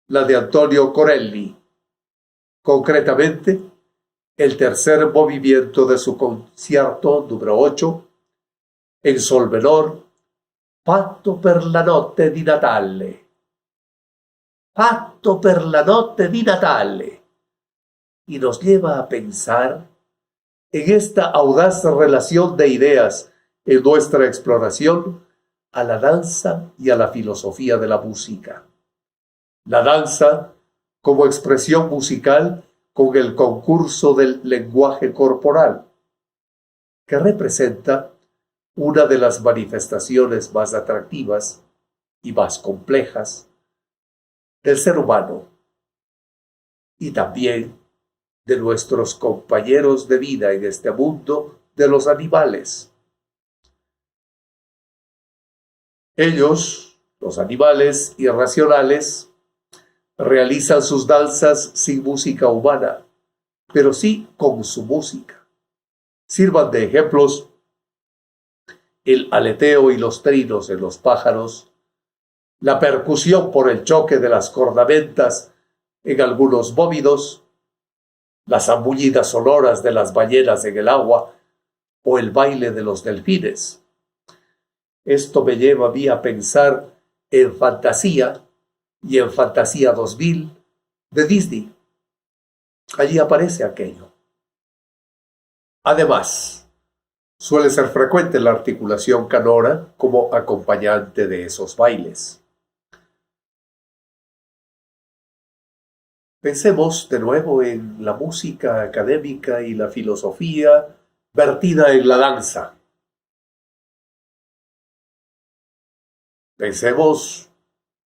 la de Antonio Corelli, concretamente el tercer movimiento de su concierto número 8, en sol menor, Patto per la notte di Natale. Patto per la notte di Natale. Y nos lleva a pensar en esta audaz relación de ideas en nuestra exploración a la danza y a la filosofía de la música. La danza como expresión musical con el concurso del lenguaje corporal, que representa una de las manifestaciones más atractivas y más complejas del ser humano y también de nuestros compañeros de vida en este mundo, de los animales. Ellos, los animales irracionales, realizan sus danzas sin música humana, pero sí con su música. Sirvan de ejemplos el aleteo y los trinos en los pájaros, la percusión por el choque de las cornamentas en algunos bóvidos, las zambullidas sonoras de las ballenas en el agua o el baile de los delfines. Esto me lleva a mí a pensar en Fantasía y en Fantasía 2000 de Disney. Allí aparece aquello. Además, suele ser frecuente la articulación canora como acompañante de esos bailes. Pensemos de nuevo en la música académica y la filosofía vertida en la danza. Pensemos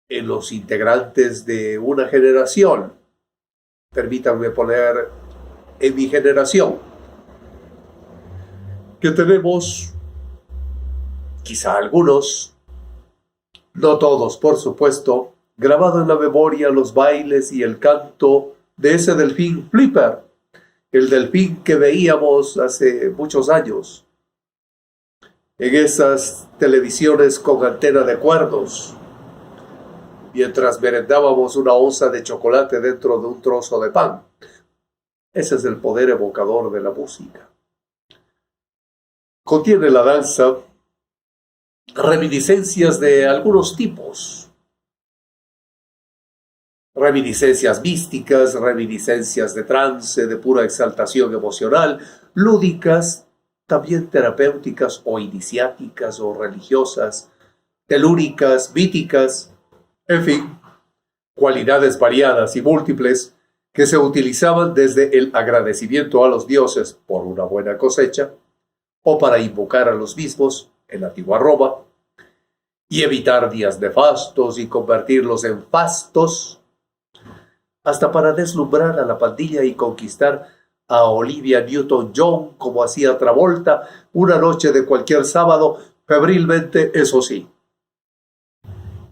en los integrantes de una generación. Permítanme poner en mi generación, que tenemos, quizá algunos, no todos por supuesto, grabado en la memoria los bailes y el canto de ese delfín Flipper, el delfín que veíamos hace muchos años en esas televisiones con antena de cuerdos, mientras merendábamos una onza de chocolate dentro de un trozo de pan. Ese es el poder evocador de la música. Contiene la danza reminiscencias de algunos tipos. Reminiscencias místicas, reminiscencias de trance, de pura exaltación emocional, lúdicas, también terapéuticas o iniciáticas o religiosas, telúricas, míticas, en fin, cualidades variadas y múltiples que se utilizaban desde el agradecimiento a los dioses por una buena cosecha o para invocar a los mismos en la antigua Roma y evitar días nefastos y convertirlos en fastos, hasta para deslumbrar a la pandilla y conquistar a Olivia Newton-John como hacía Travolta una noche de cualquier sábado, febrilmente, eso sí.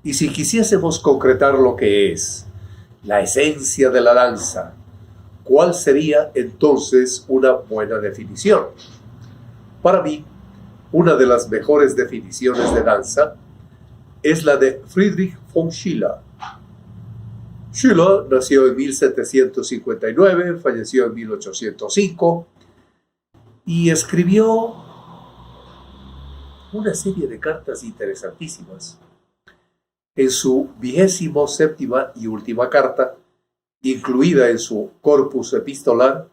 Y si quisiésemos concretar lo que es la esencia de la danza, ¿cuál sería entonces una buena definición? Para mí, una de las mejores definiciones de danza es la de Friedrich von Schiller. Schiller nació en 1759, falleció en 1805 y escribió una serie de cartas interesantísimas. En su 27ª y última carta, incluida en su corpus epistolar,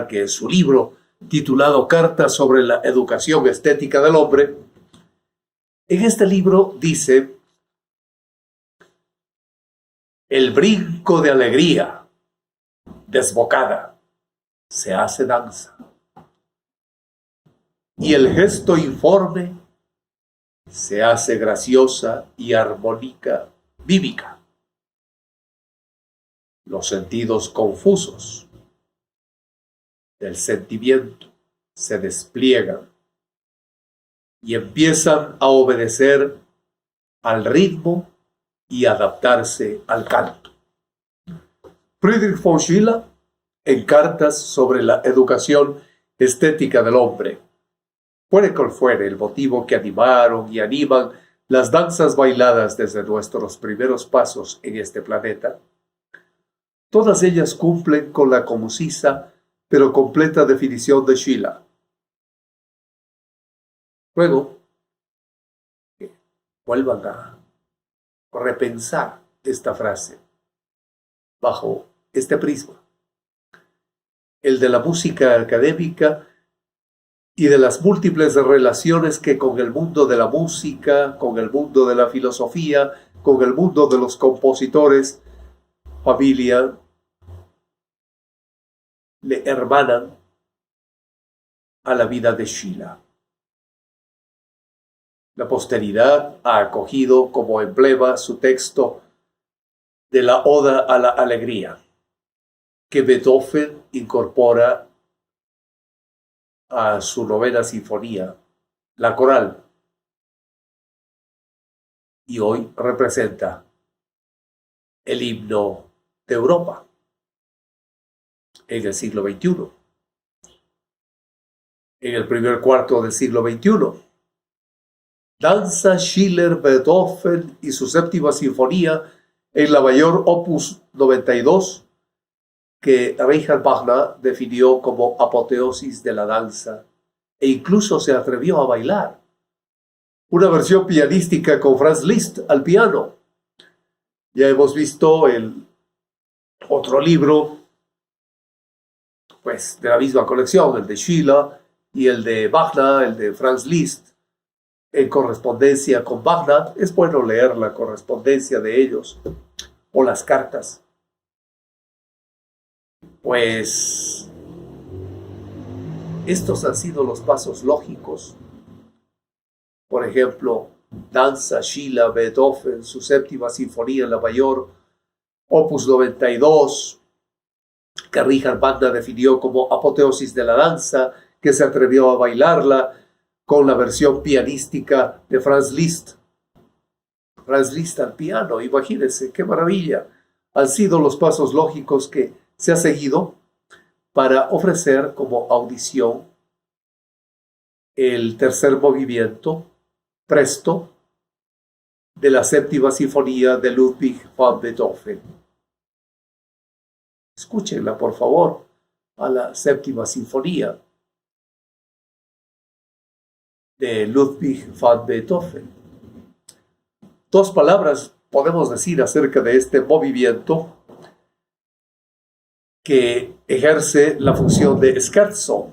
que es su libro titulado Cartas sobre la educación estética del hombre, en este libro dice: el brinco de alegría desbocada se hace danza, y el gesto informe se hace graciosa y armónica, vívica. Los sentidos confusos del sentimiento se despliegan y empiezan a obedecer al ritmo y adaptarse al canto. Friedrich von Schiller, en Cartas sobre la educación estética del hombre, fuere cual fuere el motivo que animaron y animan las danzas bailadas desde nuestros primeros pasos en este planeta, todas ellas cumplen con la concisa pero completa definición de Schiller. Luego, vuelvan a repensar esta frase bajo este prisma el de la música académica y de las múltiples relaciones que con el mundo de la música, con el mundo de la filosofía, con el mundo de los compositores, familia, le hermanan a la vida de Schiller. La posteridad ha acogido como emblema su texto de la Oda a la Alegría, que Beethoven incorpora a su novena sinfonía, la coral, y hoy representa el himno de Europa en el siglo XXI, en el primer cuarto del siglo XXI. Danza Schiller Beethoven y su séptima sinfonía en la mayor opus 92, que Richard Wagner definió como apoteosis de la danza e incluso se atrevió a bailar. Una versión pianística con Franz Liszt al piano. Ya hemos visto el otro libro, pues de la misma colección, el de Schiller y el de Wagner, el de Franz Liszt, en correspondencia con Wagner. Es bueno leer la correspondencia de ellos o las cartas. Pues estos han sido los pasos lógicos. Por ejemplo, Danza Schiller Beethoven, su séptima sinfonía en la mayor, opus 92, que Richard Wagner definió como apoteosis de la danza, que se atrevió a bailarla con la versión pianística de Franz Liszt. Franz Liszt al piano, imagínense, qué maravilla. Han sido los pasos lógicos que se ha seguido para ofrecer como audición el tercer movimiento, presto, de la séptima sinfonía de Ludwig van Beethoven. Escúchenla, por favor, a la séptima sinfonía de Ludwig van Beethoven. Dos palabras podemos decir acerca de este movimiento que ejerce la función de scherzo.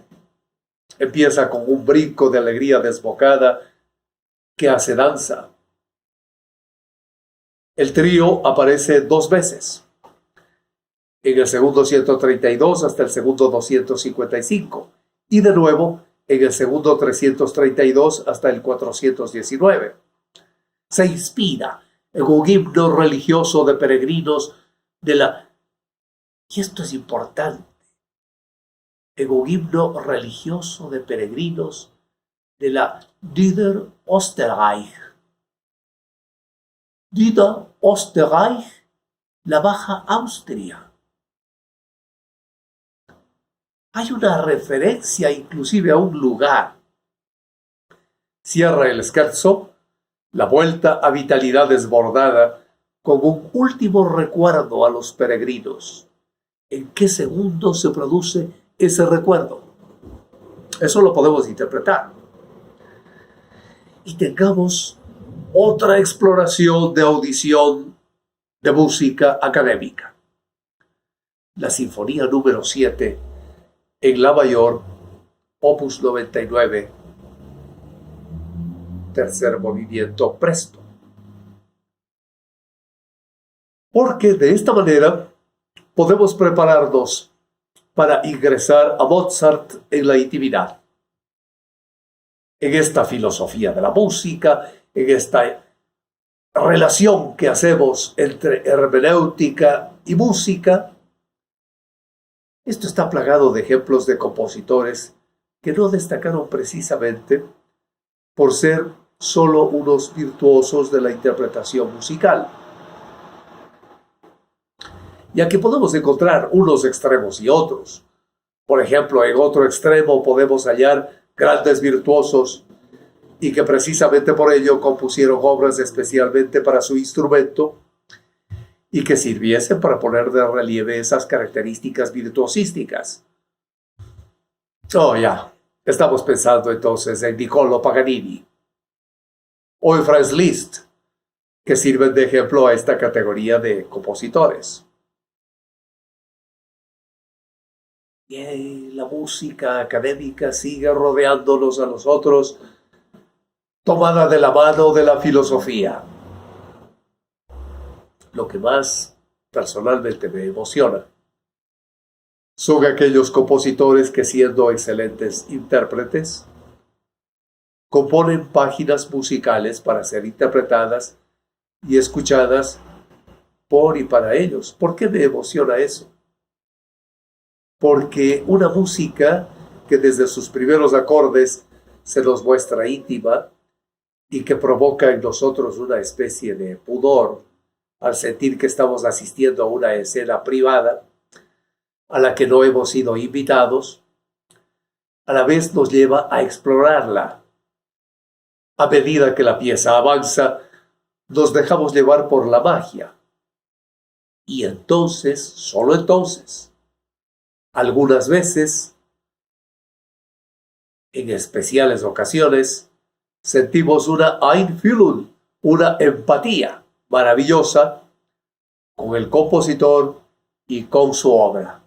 Empieza con un brinco de alegría desbocada que hace danza. El trío aparece dos veces, en el segundo 132 hasta el segundo 255, y de nuevo en el segundo 332 hasta el 419. Se inspira en un himno religioso de peregrinos de la... Y esto es importante, en un himno religioso de peregrinos de la Niederösterreich. Niederösterreich, la Baja Austria. Hay una referencia inclusive a un lugar. Cierra el scherzo la vuelta a vitalidad desbordada con un último recuerdo a los peregrinos. ¿En qué segundo se produce ese recuerdo? Eso lo podemos interpretar. Y tengamos otra exploración de audición de música académica. La sinfonía número 7 en la mayor, opus 99, tercer movimiento presto. Porque de esta manera podemos prepararnos para ingresar a Mozart en la intimidad, en esta filosofía de la música, en esta relación que hacemos entre hermenéutica y música. Esto está plagado de ejemplos de compositores que no destacaron precisamente por ser solo unos virtuosos de la interpretación musical, ya que podemos encontrar unos extremos y otros. Por ejemplo, en otro extremo podemos hallar grandes virtuosos y que precisamente por ello compusieron obras especialmente para su instrumento y que sirviesen para poner de relieve esas características virtuosísticas. Ya, estamos pensando entonces en Niccolò Paganini o en Franz Liszt, que sirven de ejemplo a esta categoría de compositores. Y la música académica sigue rodeándonos a nosotros, tomada de la mano de la filosofía. Lo que más personalmente me emociona son aquellos compositores que, siendo excelentes intérpretes, componen páginas musicales para ser interpretadas y escuchadas por y para ellos. ¿Por qué me emociona eso? Porque una música que desde sus primeros acordes se nos muestra íntima y que provoca en nosotros una especie de pudor al sentir que estamos asistiendo a una escena privada a la que no hemos sido invitados, a la vez nos lleva a explorarla. A medida que la pieza avanza, nos dejamos llevar por la magia. Y entonces, solo entonces, algunas veces, en especiales ocasiones, sentimos una Einfühlung, una empatía maravillosa con el compositor y con su obra.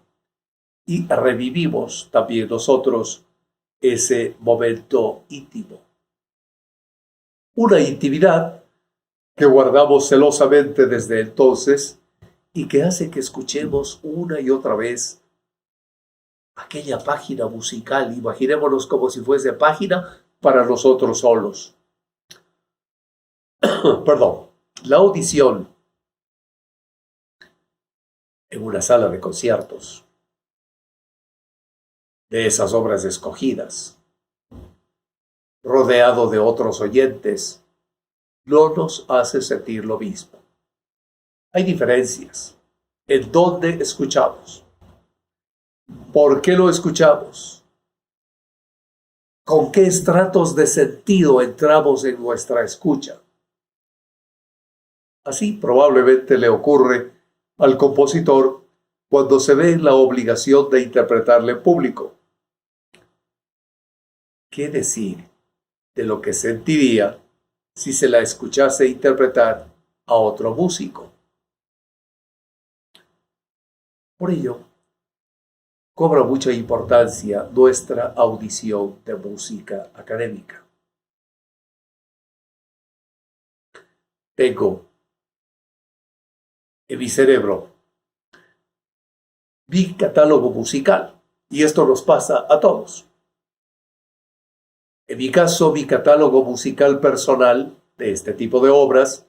Y revivimos también nosotros ese momento íntimo. Una intimidad que guardamos celosamente desde entonces y que hace que escuchemos una y otra vez aquella página musical. Imaginémonos como si fuese página para nosotros solos. Perdón. La audición en una sala de conciertos de esas obras escogidas, rodeado de otros oyentes, no nos hace sentir lo mismo. Hay diferencias. ¿En dónde escuchamos? ¿Por qué lo escuchamos? ¿Con qué estratos de sentido entramos en nuestra escucha? Así probablemente le ocurre al compositor cuando se ve en la obligación de interpretarle en público. ¿Qué decir de lo que sentiría si se la escuchase interpretar a otro músico? Por ello, cobra mucha importancia nuestra audición de música académica. Tengo en mi cerebro mi catálogo musical, y esto nos pasa a todos. En mi caso, mi catálogo musical personal de este tipo de obras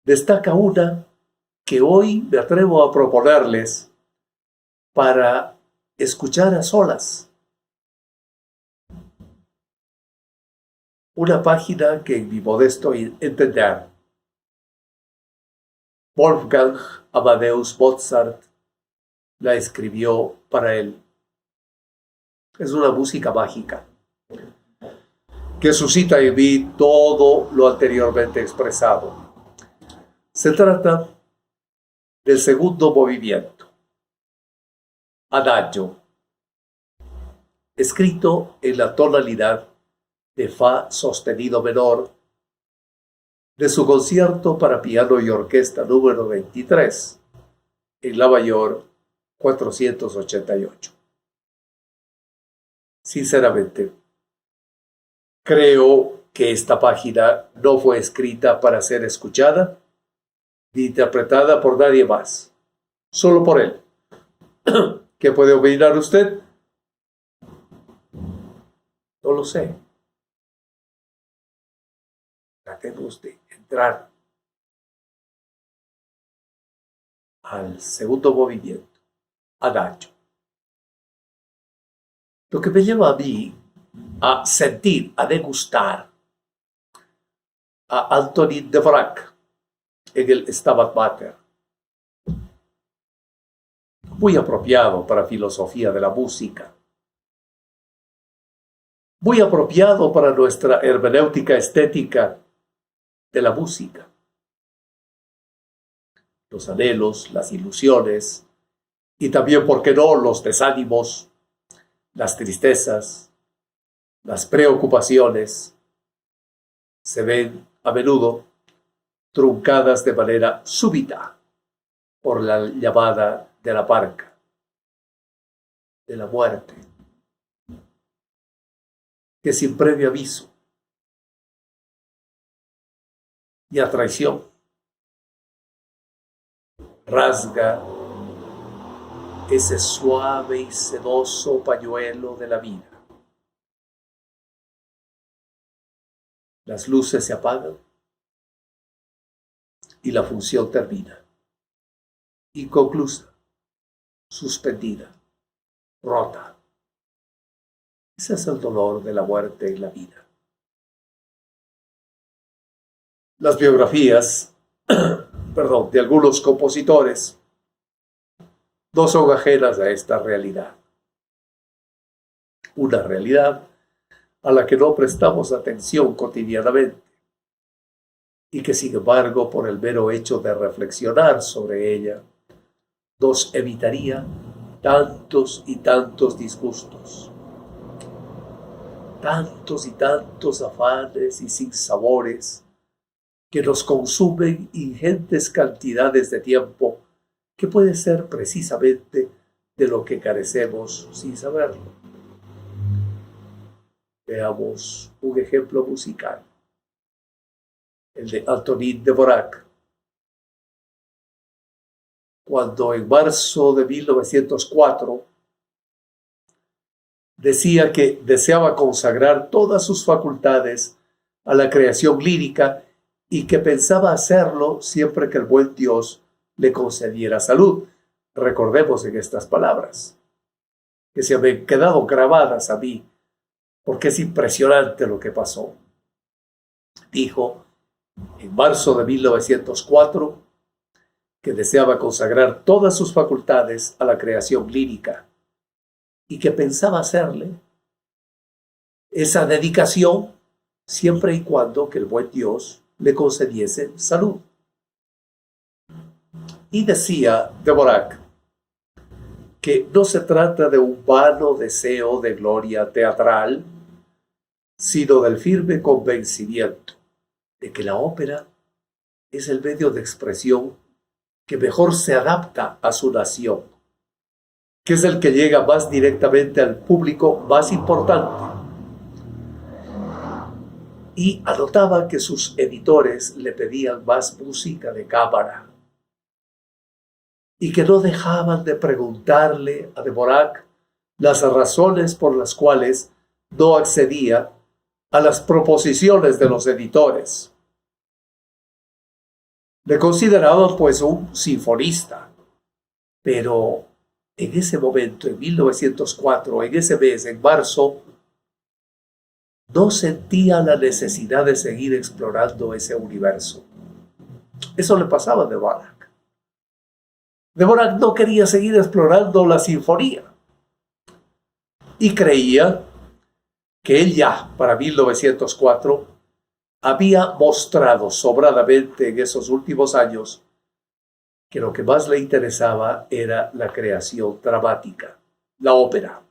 destaca una que hoy me atrevo a proponerles para escuchar a solas. Una página que, en mi modesto entender, Wolfgang Amadeus Mozart la escribió para él. Es una música mágica que suscita en mí todo lo anteriormente expresado. Se trata del segundo movimiento, Adagio, escrito en la tonalidad de Fa sostenido menor de su concierto para piano y orquesta número 23 en la mayor 488. Sinceramente, creo que esta página no fue escrita para ser escuchada ni interpretada por nadie más, solo por él. ¿Qué puede opinar usted? No lo sé. Tratemos de entrar al segundo movimiento, Adagio. Lo que me lleva a mí a sentir, a degustar a Antonin Dvorak en el Stabat Mater. Muy apropiado para filosofía de la música. Muy apropiado para nuestra hermenéutica estética de la música. Los anhelos, las ilusiones y también, ¿por qué no?, los desánimos, las tristezas, las preocupaciones se ven a menudo truncadas de manera súbita por la llamada de la parca. de la muerte, que sin previo aviso y a traición rasga ese suave y sedoso pañuelo de la vida. Las luces se apagan y la función termina, inconclusa, suspendida, rota. Ese es el dolor de la muerte en la vida. Las biografías, de algunos compositores no son ajenas a esta realidad. Una realidad a la que no prestamos atención cotidianamente y que, sin embargo, por el mero hecho de reflexionar sobre ella, nos evitaría tantos y tantos disgustos, tantos y tantos afanes y sinsabores que nos consumen ingentes cantidades de tiempo, que puede ser precisamente de lo que carecemos sin saberlo. Veamos un ejemplo musical, el de Antonín Dvořák. Cuando en marzo de 1904 decía que deseaba consagrar todas sus facultades a la creación lírica y que pensaba hacerlo siempre que el buen Dios le concediera salud. Recordemos en estas palabras, que se han quedado grabadas a mí, porque es impresionante lo que pasó. Dijo en marzo de 1904 que deseaba consagrar todas sus facultades a la creación lírica y que pensaba hacerle esa dedicación siempre y cuando que el buen Dios le concediese salud. Y decía Dvořák que no se trata de un vano deseo de gloria teatral, sino del firme convencimiento de que la ópera es el medio de expresión que mejor se adapta a su nación, que es el que llega más directamente al público más importante. Y anotaba que sus editores le pedían más música de cámara y que no dejaban de preguntarle a Dvořák las razones por las cuales no accedía a las proposiciones de los editores. Le consideraban pues un sinfonista, pero en ese momento, en 1904, en ese mes, en marzo, no sentía la necesidad de seguir explorando ese universo. Eso le pasaba a Dvořák. Dvořák no quería seguir explorando la sinfonía y creía que él ya, para 1904, había mostrado sobradamente en esos últimos años que lo que más le interesaba era la creación dramática, la ópera.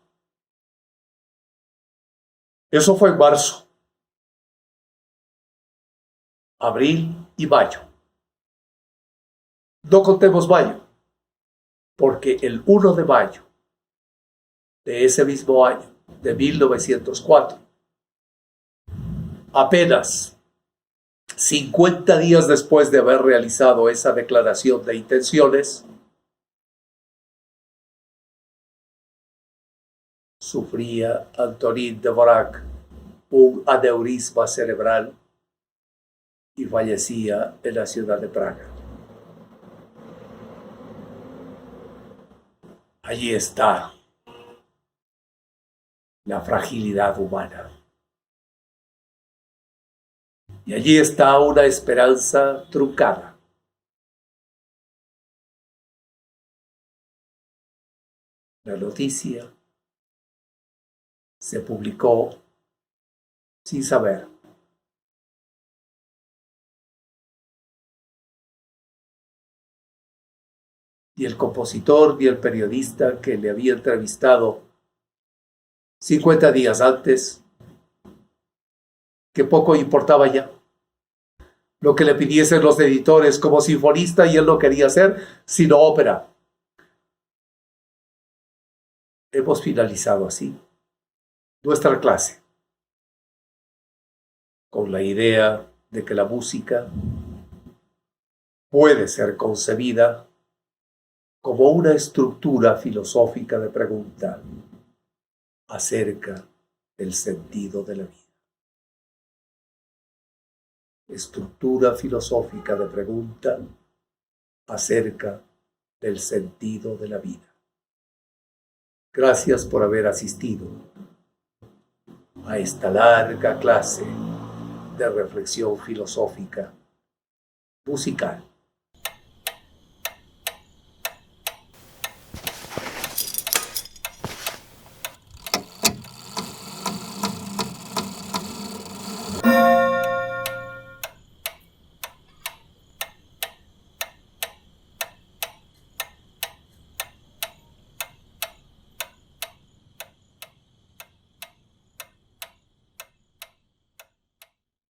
Eso fue en marzo, abril y mayo. No contemos mayo, porque el 1 de mayo de ese mismo año, de 1904, apenas 50 días después de haber realizado esa declaración de intenciones, sufría Antonín Dvořák un aneurisma cerebral y fallecía en la ciudad de Praga. Allí está la fragilidad humana. Y allí está una esperanza truncada. La noticia se publicó sin saber. Ni el compositor ni el periodista que le había entrevistado 50 días antes, que poco importaba ya lo que le pidiesen los editores como sinfonista, y él no quería hacer sino ópera. hemos finalizado así nuestra clase con la idea de que la música puede ser concebida como una estructura filosófica de pregunta acerca del sentido de la vida. Estructura filosófica de pregunta acerca del sentido de la vida. Gracias por haber asistido a esta larga clase de reflexión filosófica musical.